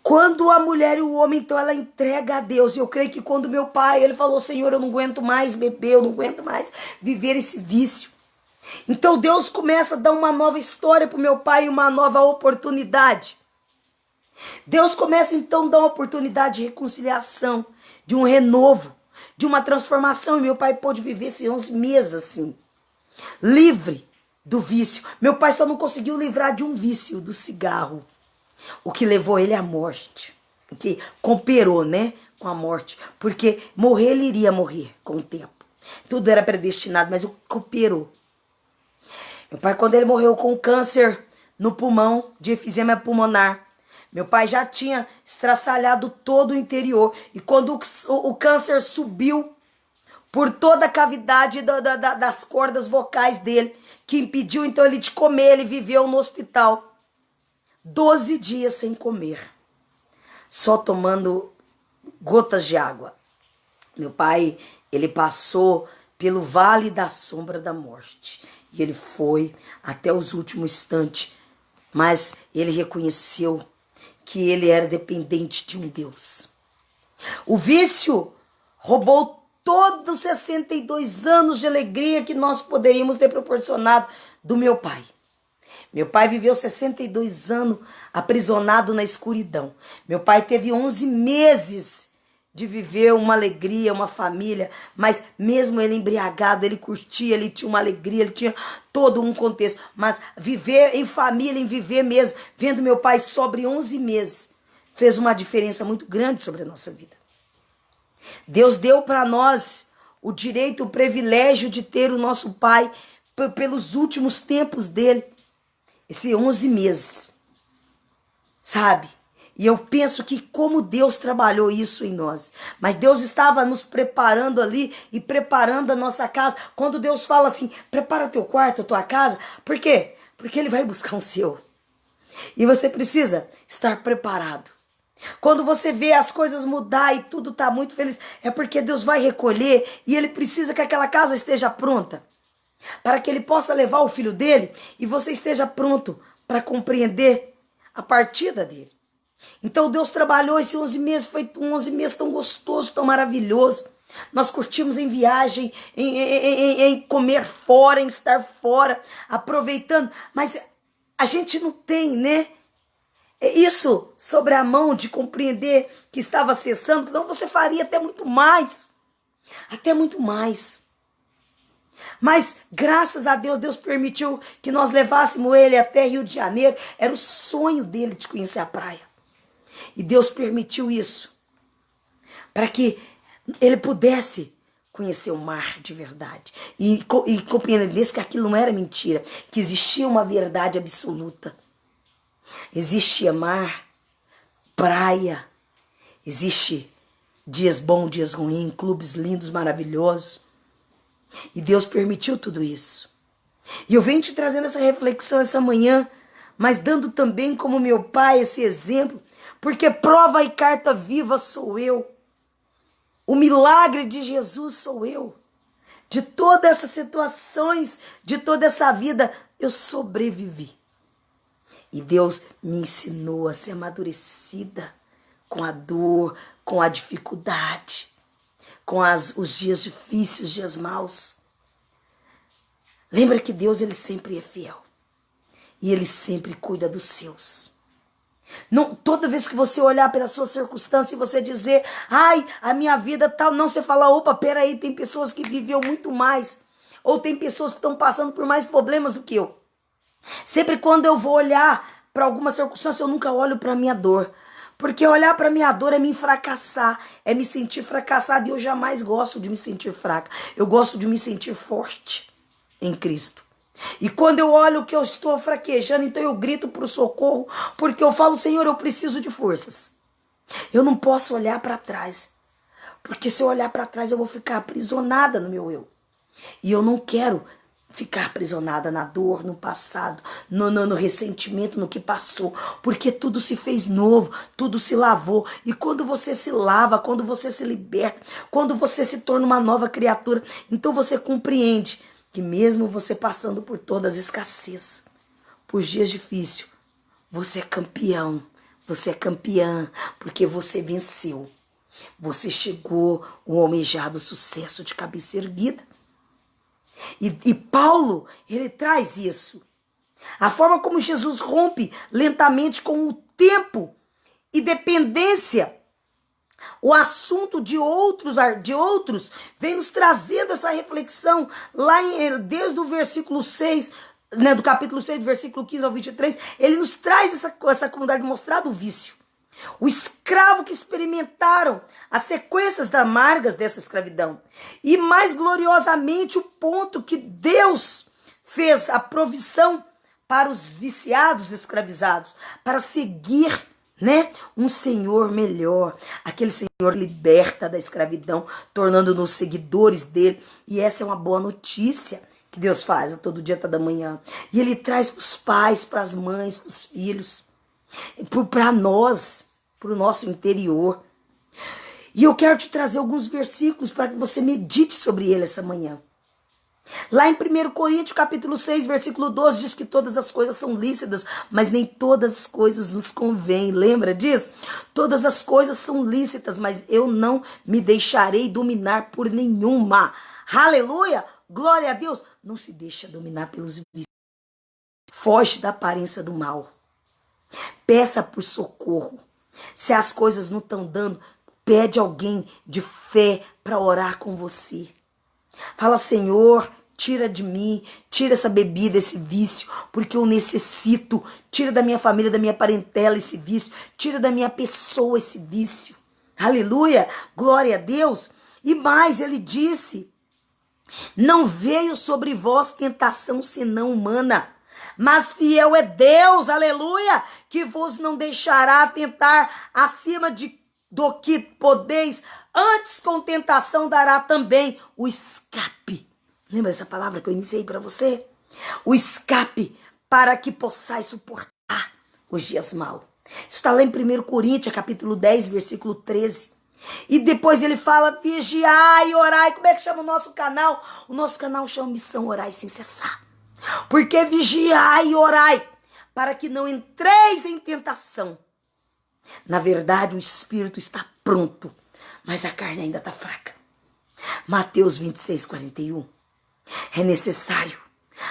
Quando a mulher e o homem, então, ela entrega a Deus. E eu creio que quando meu pai, ele falou, Senhor, eu não aguento mais beber, eu não aguento mais viver esse vício. Então Deus começa a dar uma nova história para o meu pai, uma nova oportunidade. Deus começa então a dar uma oportunidade de reconciliação, de um renovo, de uma transformação. E meu pai pôde viver esses 11 meses assim, livre do vício. Meu pai só não conseguiu livrar de um vício, do cigarro. O que levou ele à morte. O que cooperou, né, com a morte. Porque morrer, ele iria morrer com o tempo. Tudo era predestinado, mas o cooperou. Meu pai, quando ele morreu com câncer no pulmão, de efisema pulmonar, meu pai já tinha estraçalhado todo o interior. E quando o câncer subiu por toda a cavidade das cordas vocais dele, que impediu então ele de comer, ele viveu no hospital 12 dias sem comer, só tomando gotas de água. Meu pai, ele passou pelo vale da sombra da morte. E ele foi até os últimos instantes. Mas ele reconheceu que ele era dependente de um Deus. O vício roubou todos os 62 anos de alegria que nós poderíamos ter proporcionado do meu pai. Meu pai viveu 62 anos aprisionado na escuridão. Meu pai teve 11 meses de viver uma alegria, uma família, mas mesmo ele embriagado, ele curtia, ele tinha uma alegria, ele tinha todo um contexto. Mas viver em família, em viver mesmo, vendo meu pai sobre 11 meses, fez uma diferença muito grande sobre a nossa vida. Deus deu para nós o direito, o privilégio de ter o nosso pai pelos últimos tempos dele, esses 11 meses, sabe? E eu penso que como Deus trabalhou isso em nós. Mas Deus estava nos preparando ali e preparando a nossa casa. Quando Deus fala assim, prepara o teu quarto, a tua casa. Por quê? Porque Ele vai buscar um seu. E você precisa estar preparado. Quando você vê as coisas mudar e tudo está muito feliz, é porque Deus vai recolher e Ele precisa que aquela casa esteja pronta. Para que Ele possa levar o filho dele e você esteja pronto para compreender a partida dele. Então Deus trabalhou esses 11 meses, foi um 11 meses tão gostoso, tão maravilhoso. Nós curtimos em viagem, em comer fora, em estar fora, aproveitando. Mas a gente não tem, né? Isso sobre a mão de compreender que estava cessando, então você faria até muito mais. Até muito mais. Mas graças a Deus, Deus permitiu que nós levássemos ele até Rio de Janeiro. Era o sonho dele de conhecer a praia. E Deus permitiu isso para que ele pudesse conhecer o mar de verdade. E compreender que aquilo não era mentira, que existia uma verdade absoluta. Existia mar, praia, existe dias bons, dias ruins, clubes lindos, maravilhosos. E Deus permitiu tudo isso. E eu venho te trazendo essa reflexão essa manhã, mas dando também como meu pai esse exemplo, porque prova e carta viva sou eu. O milagre de Jesus sou eu. De todas essas situações, de toda essa vida, eu sobrevivi. E Deus me ensinou a ser amadurecida com a dor, com a dificuldade, com os dias difíceis, os dias maus. Lembra que Deus, ele sempre é fiel. E ele sempre cuida dos seus. Não, toda vez que você olhar pela sua circunstância e você dizer, ai, a minha vida tal, não, você fala, opa, peraí, tem pessoas que viviam muito mais, ou tem pessoas que estão passando por mais problemas do que eu. Sempre quando eu vou olhar para alguma circunstância, eu nunca olho para a minha dor, porque olhar para a minha dor é me fracassar, é me sentir fracassada, e eu jamais gosto de me sentir fraca, eu gosto de me sentir forte em Cristo. E quando eu olho que eu estou fraquejando, então eu grito para o socorro, porque eu falo, Senhor, eu preciso de forças. Eu não posso olhar para trás, porque se eu olhar para trás eu vou ficar aprisionada no meu eu. E eu não quero ficar aprisionada na dor, no passado, no ressentimento, no que passou, porque tudo se fez novo, tudo se lavou. E quando você se lava, quando você se liberta, quando você se torna uma nova criatura, então você compreende que mesmo você passando por todas as escassez, por dias difíceis, você é campeão, você é campeã, porque você venceu. Você chegou ao almejado sucesso de cabeça erguida. E Paulo, ele traz isso. A forma como Jesus rompe lentamente com o tempo e dependência. O assunto de outros vem nos trazendo essa reflexão lá desde o versículo 6, né, do capítulo 6, do versículo 15 ao 23, ele nos traz essa comunidade mostrada o vício. O escravo que experimentaram as sequências amargas dessa escravidão. E mais gloriosamente o ponto que Deus fez a provisão para os viciados escravizados, para seguir, né, um Senhor melhor, aquele Senhor liberta da escravidão, tornando-nos seguidores dele. E essa é uma boa notícia que Deus faz a todo dia, toda manhã. E ele traz para os pais, para as mães, para os filhos, para nós, para o nosso interior. E eu quero te trazer alguns versículos para que você medite sobre ele essa manhã. Lá em 1 Coríntios, capítulo 6, versículo 12, diz que todas as coisas são lícitas, mas nem todas as coisas nos convêm. Lembra disso? Todas as coisas são lícitas, mas eu não me deixarei dominar por nenhuma. Aleluia! Glória a Deus! Não se deixa dominar pelos vícios. Foge da aparência do mal. Peça por socorro. Se as coisas não estão dando, pede alguém de fé para orar com você. Fala, Senhor, tira de mim, tira essa bebida, esse vício, porque eu necessito. Tira da minha família, da minha parentela esse vício. Tira da minha pessoa esse vício. Aleluia, glória a Deus. E mais, ele disse, não veio sobre vós tentação senão humana, mas fiel é Deus, aleluia, que vos não deixará tentar acima do que podeis, antes com tentação dará também o escape. Lembra essa palavra que eu iniciei para você? O escape para que possais suportar os dias maus. Isso está lá em 1 Coríntios, capítulo 10, versículo 13. E depois ele fala, vigiai e orai. Como é que chama o nosso canal? O nosso canal chama Missão Orai Sem Cessar. Porque vigiai e orai, para que não entreis em tentação. Na verdade, o espírito está pronto, mas a carne ainda está fraca. Mateus 26, 41. É necessário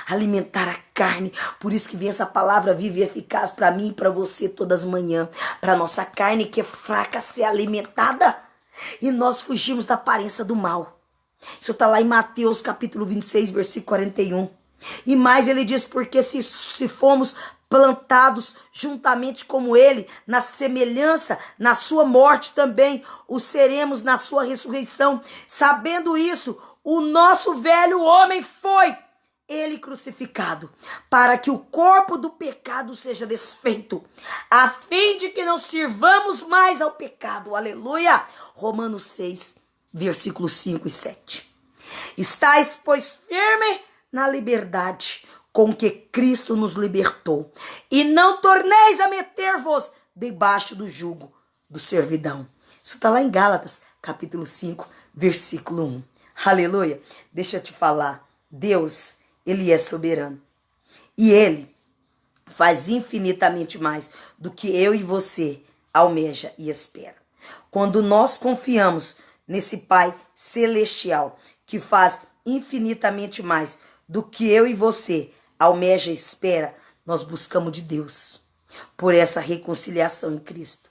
alimentar a carne. Por isso que vem essa palavra viva e eficaz para mim e para você todas as manhãs. Para nossa carne que é fraca ser alimentada. E nós fugimos da aparência do mal. Isso está lá em Mateus capítulo 26, versículo 41. E mais ele diz, porque se fomos plantados juntamente como ele, na semelhança, na sua morte também, o seremos na sua ressurreição. Sabendo isso, o nosso velho homem foi ele crucificado, para que o corpo do pecado seja desfeito, a fim de que não sirvamos mais ao pecado. Aleluia! Romanos 6, versículos 5 e 7. Estais, pois, firme na liberdade com que Cristo nos libertou, e não torneis a meter-vos debaixo do jugo do servidão. Isso está lá em Gálatas, capítulo 5, versículo 1. Aleluia! Deixa eu te falar, Deus, ele é soberano, e ele faz infinitamente mais do que eu e você almeja e espera. Quando nós confiamos nesse Pai celestial, que faz infinitamente mais do que eu e você almeja e espera, nós buscamos de Deus por essa reconciliação em Cristo.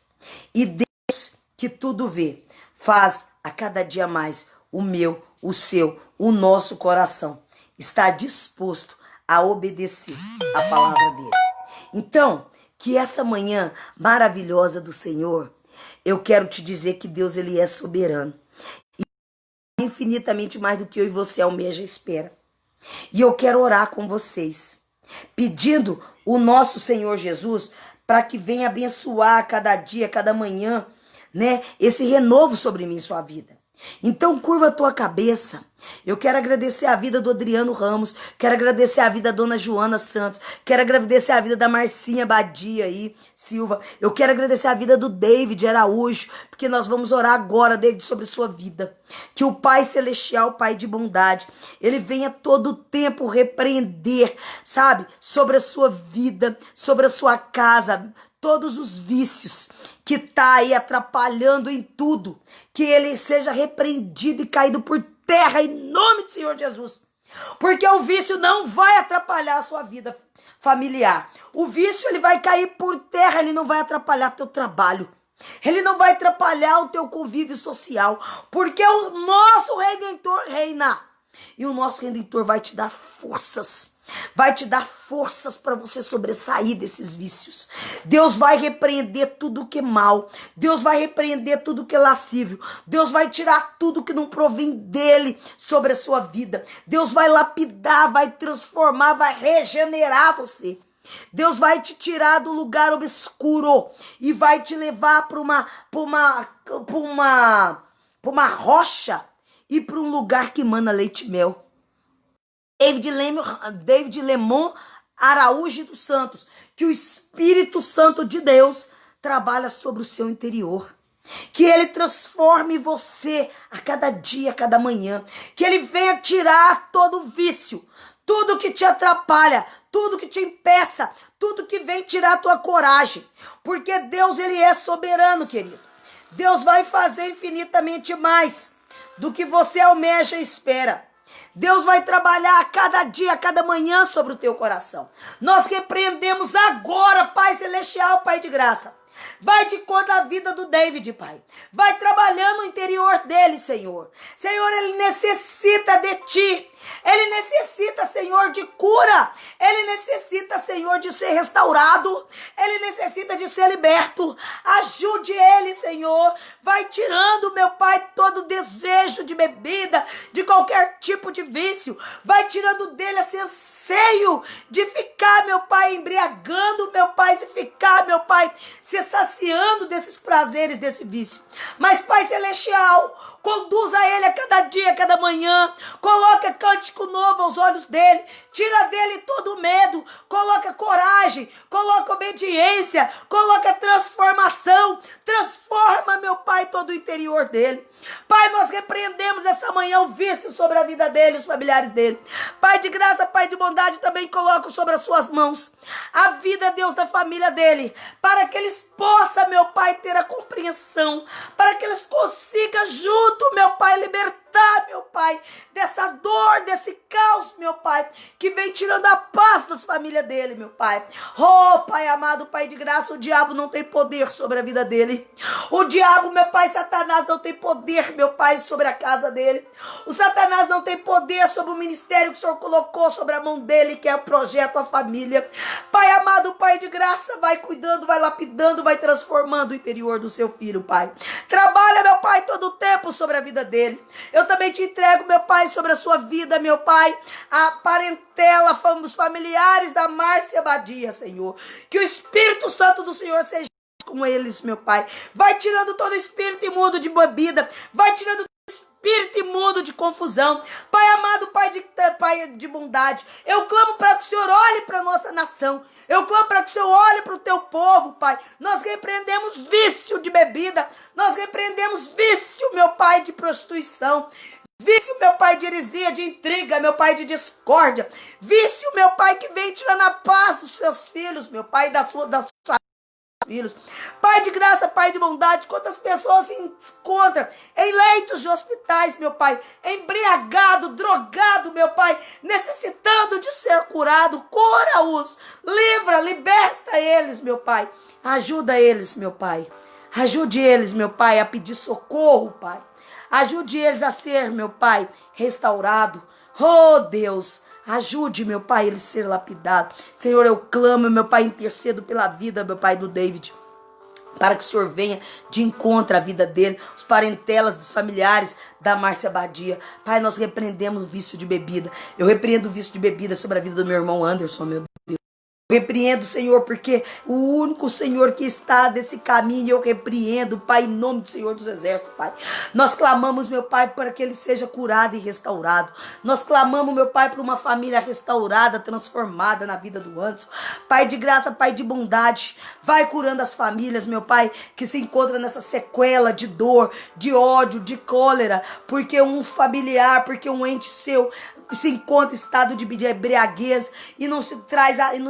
E Deus, que tudo vê, faz a cada dia mais o meu, o seu, o nosso coração está disposto a obedecer a palavra dele. Então, que essa manhã maravilhosa do Senhor, eu quero te dizer que Deus, ele é soberano. E infinitamente mais do que eu e você almeja e espera. E eu quero orar com vocês, pedindo o nosso Senhor Jesus para que venha abençoar cada dia, cada manhã, né, esse renovo sobre mim e sua vida. Então curva a tua cabeça. Eu quero agradecer a vida do Adriano Ramos, quero agradecer a vida da dona Joana Santos, quero agradecer a vida da Marcinha Badia aí, Silva. Eu quero agradecer a vida do David Araújo, porque nós vamos orar agora, David, sobre sua vida. Que o Pai Celestial, Pai de bondade, ele venha todo o tempo repreender, sabe, sobre a sua vida, sobre a sua casa, todos os vícios que tá aí atrapalhando em tudo, que ele seja repreendido e caído por terra em nome do Senhor Jesus. Porque o vício não vai atrapalhar a sua vida familiar. O vício, ele vai cair por terra, ele não vai atrapalhar teu trabalho. Ele não vai atrapalhar o teu convívio social, porque o nosso Redentor reina. E o nosso Redentor vai te dar forças. Vai te dar forças para você sobressair desses vícios. Deus vai repreender tudo que é mal. Deus vai repreender tudo que é lascívio. Deus vai tirar tudo que não provém dele sobre a sua vida. Deus vai lapidar, vai transformar, vai regenerar você. Deus vai te tirar do lugar obscuro e vai te levar para uma rocha e para um lugar que emana leite e mel. David Lemon Araújo dos Santos, que o Espírito Santo de Deus trabalha sobre o seu interior. Que ele transforme você a cada dia, a cada manhã. Que ele venha tirar todo o vício, tudo que te atrapalha, tudo que te impeça, tudo que vem tirar a tua coragem. Porque Deus, ele é soberano, querido. Deus vai fazer infinitamente mais do que você almeja e espera. Deus vai trabalhar a cada dia, a cada manhã sobre o teu coração. Nós repreendemos agora, Pai Celestial, Pai de graça. Vai de conta a vida do David, Pai. Vai trabalhando no interior dele, Senhor. Senhor, ele necessita de Ti. Ele necessita, Senhor, de cura. Ele necessita, Senhor, de ser restaurado. Ele necessita de ser liberto. Ajude ele, Senhor. Vai tirando, meu Pai, todo desejo de bebida, de qualquer tipo de vício. Vai tirando dele esse anseio de ficar, meu Pai, embriagando, meu Pai, de ficar, meu Pai, se saciando desses prazeres, desse vício. Mas, Pai Celestial, conduza ele a cada dia, a cada manhã. Coloca cântico novo aos olhos dele. Tira dele todo o medo. Coloca coragem. Coloca obediência. Coloca transformação. Transforma, meu Pai, todo o interior dele. Pai, nós repreendemos essa manhã o vício sobre a vida dele, os familiares dele. Pai de graça, Pai de bondade, também coloco sobre as suas mãos a vida, Deus, da família dele, para que eles possam, meu Pai, ter a compreensão, para que eles consigam junto, meu Pai, libertar libertar, meu Pai, dessa dor, desse caos, meu Pai, que vem tirando a paz das famílias dele, meu Pai. Oh, Pai amado, Pai de graça, o diabo não tem poder sobre a vida dele. O diabo, meu Pai, Satanás não tem poder, meu Pai, sobre a casa dele. O Satanás não tem poder sobre o ministério que o Senhor colocou sobre a mão dele, que é o projeto, a família. Pai amado, Pai de graça, vai cuidando, vai lapidando, vai transformando o interior do seu filho, Pai. Trabalha, meu Pai, todo o tempo sobre a vida dele. Eu também te entrego, meu Pai, sobre a sua vida, meu Pai, a parentela, os familiares da Márcia Badia, Senhor. Que o Espírito Santo do Senhor seja com eles, meu Pai. Vai tirando todo espírito imundo de bebida, vai tirando espírito imundo de confusão. Pai amado, Pai de bondade, eu clamo para que o Senhor olhe para a nossa nação. Eu clamo para que o Senhor olhe para o teu povo, Pai. Nós repreendemos vício de bebida. Nós repreendemos vício, meu Pai, de prostituição. Vício, meu Pai, de heresia, de intriga, meu Pai, de discórdia. Vício, meu Pai, que vem tirando a paz dos seus filhos, meu Pai, da sua filhos. Pai de graça, Pai de bondade, quantas pessoas se encontram em leitos de hospitais, meu Pai, embriagado, drogado, meu Pai, necessitando de ser curado. Cura-os, livra, liberta eles, meu Pai. Ajuda eles, meu Pai. Ajude eles, meu Pai, a pedir socorro, Pai. Ajude eles a ser, meu Pai, restaurado. Oh, Deus, ajude, meu Pai, ele ser lapidado. Senhor, eu clamo, meu Pai, intercedo pela vida, meu Pai, do David, para que o Senhor venha de encontro à vida dele, os parentelas dos familiares da Márcia Badia. Pai, nós repreendemos o vício de bebida. Eu repreendo o vício de bebida sobre a vida do meu irmão Anderson, meu Deus. Repreendo, Senhor, porque o único Senhor que está desse caminho, eu repreendo, Pai, em nome do Senhor dos Exércitos, Pai. Nós clamamos, meu Pai, para que ele seja curado e restaurado. Nós clamamos, meu Pai, para uma família restaurada, transformada na vida do Anderson. Pai de graça, Pai de bondade, vai curando as famílias, meu Pai, que se encontram nessa sequela de dor, de ódio, de cólera, porque um familiar, porque um ente seu se encontra em estado de embriaguez e não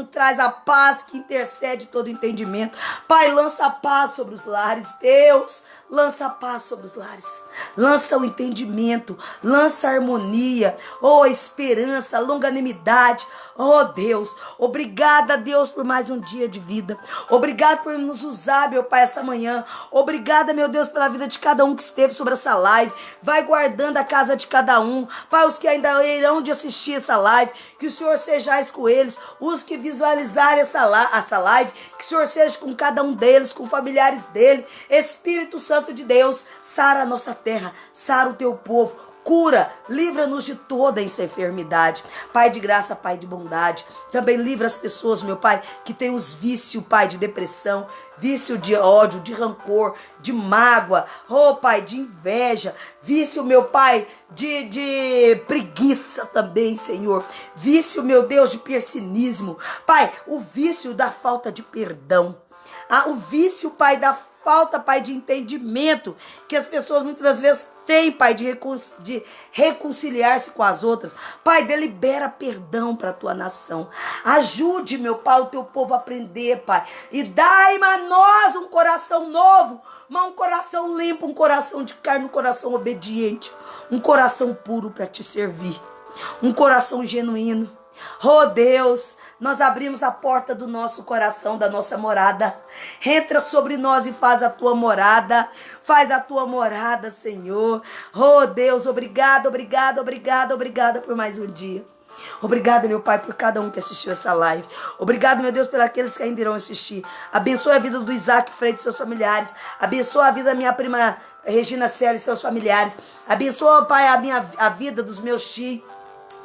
traz a paz que intercede todo entendimento. Pai, lança a paz sobre os lares. Deus, lança a paz sobre os lares. Lança o entendimento, lança a harmonia, oh, a esperança, a longanimidade. Oh, Deus, obrigada, Deus, por mais um dia de vida. Obrigado por nos usar, meu Pai, essa manhã. Obrigada, meu Deus, pela vida de cada um que esteve sobre essa live. Vai guardando a casa de cada um. Pai, os que ainda irão de assistir essa live, que o Senhor sejais com eles. Os que visualizarem essa live, que o Senhor seja com cada um deles, com familiares dele. Espírito Santo de Deus, sara a nossa terra, sara o teu povo. Cura, livra-nos de toda essa enfermidade. Pai de graça, Pai de bondade. Também livra as pessoas, meu Pai, que tem os vícios, Pai, de depressão, vício de ódio, de rancor, de mágoa, oh, Pai, de inveja, vício, meu Pai, de preguiça também, Senhor. Vício, meu Deus, de persinismo. Pai, o vício da falta de perdão. O vício, Pai, da falta, Pai, de entendimento que as pessoas muitas das vezes têm, Pai, de reconciliar-se com as outras. Pai, delibera perdão para a tua nação. Ajude, meu Pai, o teu povo a aprender, Pai. E dai a nós um coração novo, um coração limpo, um coração de carne, um coração obediente, um coração puro para te servir, um coração genuíno. Oh, Deus, nós abrimos a porta do nosso coração, da nossa morada. Entra sobre nós e faz a tua morada. Faz a tua morada, Senhor. Oh, Deus, obrigado por mais um dia. Obrigada, meu Pai, por cada um que assistiu essa live. Obrigado, meu Deus, por aqueles que ainda irão assistir. Abençoa a vida do Isaac Freitas e seus familiares. Abençoa a vida da minha prima Regina Cela e seus familiares. Abençoa, Pai, a vida dos meus tios.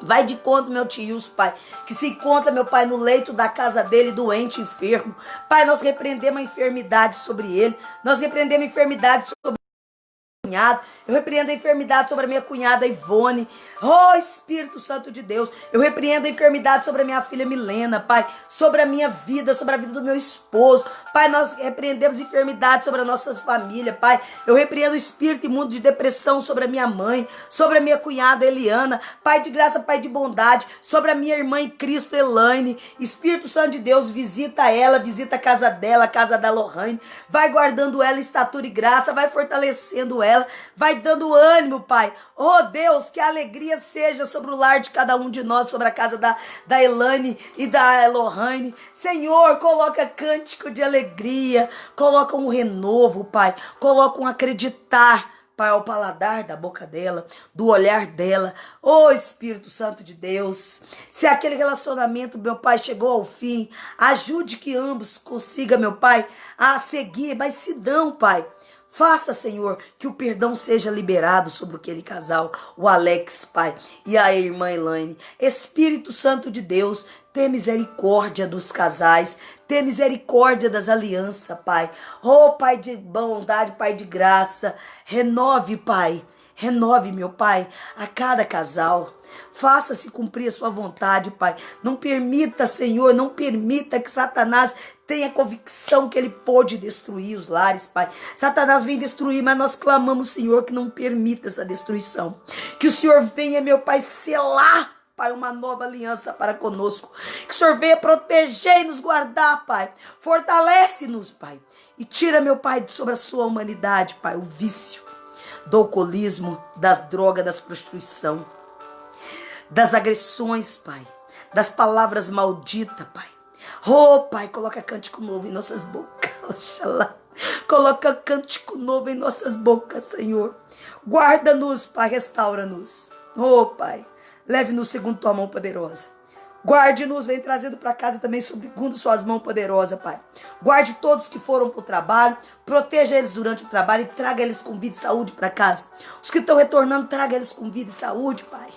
Vai de conta, meu tio, Pai, que se encontra, meu Pai, no leito da casa dele, doente, enfermo. Pai, nós repreendemos a enfermidade sobre ele. Nós repreendemos a enfermidade sobre o cunhado. Eu repreendo a enfermidade sobre a minha cunhada Ivone. Oh, Espírito Santo de Deus, eu repreendo a enfermidade sobre a minha filha Milena, Pai, sobre a minha vida, sobre a vida do meu esposo. Pai, nós repreendemos enfermidade sobre as nossas famílias, Pai. Eu repreendo o espírito imundo de depressão sobre a minha mãe, sobre a minha cunhada Eliana. Pai de graça, Pai de bondade, sobre a minha irmã em Cristo, Elaine. Espírito Santo de Deus, visita ela, visita a casa dela, a casa da Lohane. Vai guardando ela em estatura e graça, vai fortalecendo ela, vai Pai, dando ânimo, Pai. Oh, Deus, que a alegria seja sobre o lar de cada um de nós, sobre a casa da Elane e da Elohane. Senhor, coloca cântico de alegria, coloca um renovo, Pai. Coloca um acreditar, Pai, ao paladar da boca dela, do olhar dela. Ô Espírito Santo de Deus, se aquele relacionamento, meu Pai, chegou ao fim, ajude que ambos consigam, meu Pai, a seguir, mas se dão, Pai. Faça, Senhor, que o perdão seja liberado sobre aquele casal, o Alex, Pai, e a irmã Elaine. Espírito Santo de Deus, tenha misericórdia dos casais, tenha misericórdia das alianças, Pai. Oh, Pai de bondade, Pai de graça, renove, Pai. Renove, meu Pai, a cada casal. Faça-se cumprir a sua vontade, Pai. Não permita, Senhor, não permita que Satanás tenha convicção que ele pode destruir os lares, Pai. Satanás vem destruir, mas nós clamamos, Senhor, que não permita essa destruição. Que o Senhor venha, meu Pai, selar, Pai, uma nova aliança para conosco. Que o Senhor venha proteger e nos guardar, Pai. Fortalece-nos, Pai. E tira, meu Pai, sobre a sua humanidade, Pai, o vício do alcoolismo, das drogas, das prostituição, das agressões, Pai, das palavras malditas, Pai. Oh, Pai, coloca cântico novo em nossas bocas. Oxalá. Coloca cântico novo em nossas bocas, Senhor. Guarda-nos, Pai, restaura-nos. Oh, Pai, leve-nos segundo tua mão poderosa. Guarde-nos, vem trazendo para casa também segundo suas mãos poderosas, Pai. Guarde todos que foram para o trabalho, proteja eles durante o trabalho e traga eles com vida e saúde para casa. Os que estão retornando, traga eles com vida e saúde, Pai.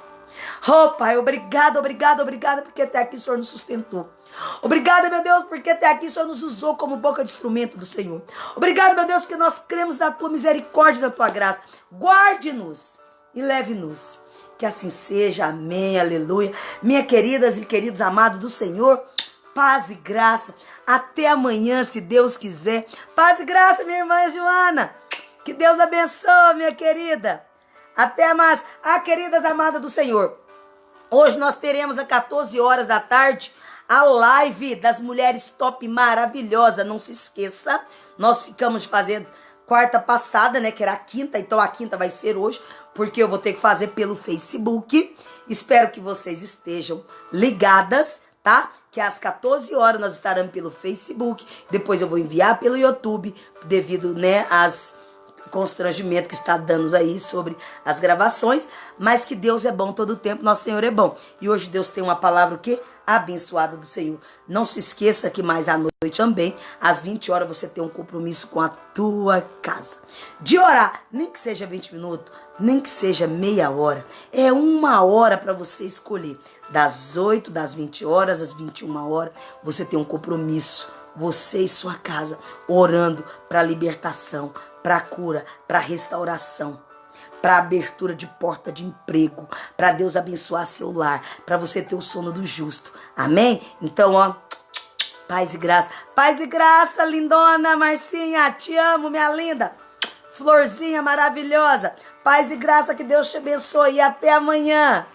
Oh, Pai, obrigado, obrigado, obrigado, porque até aqui o Senhor nos sustentou. Obrigado, meu Deus, porque até aqui o Senhor nos usou como boca de instrumento do Senhor. Obrigado, meu Deus, porque nós cremos na tua misericórdia e na tua graça. Guarde-nos e leve-nos. Que assim seja, amém, aleluia. Minhas queridas e queridos amados do Senhor, paz e graça. Até amanhã, se Deus quiser. Paz e graça, minha irmã Joana. Que Deus abençoe, minha querida. Até mais. Queridas amadas do Senhor. Hoje nós teremos às 14 horas da tarde a live das mulheres top maravilhosa. Não se esqueça, nós ficamos fazendo quarta passada, né, que era a quinta, então a quinta vai ser hoje, porque eu vou ter que fazer pelo Facebook. Espero que vocês estejam ligadas, tá? Que às 14 horas nós estaremos pelo Facebook, depois eu vou enviar pelo YouTube, devido, né, às constrangimento que está dando aí sobre as gravações, mas que Deus é bom todo o tempo, nosso Senhor é bom. E hoje Deus tem uma palavra o quê? Abençoada do Senhor. Não se esqueça que mais à noite também, às 20 horas, você tem um compromisso com a tua casa. De orar, nem que seja 20 minutos, nem que seja meia hora. É uma hora para você escolher. Das 8, das 20 horas, às 21 horas, você tem um compromisso. Você e sua casa, orando para libertação, para cura, para restauração, para abertura de porta de emprego, para Deus abençoar seu lar, para você ter o sono do justo. Amém? Então, ó, paz e graça. Paz e graça, lindona Marcinha. Te amo, minha linda. Florzinha maravilhosa. Paz e graça, que Deus te abençoe. E até amanhã.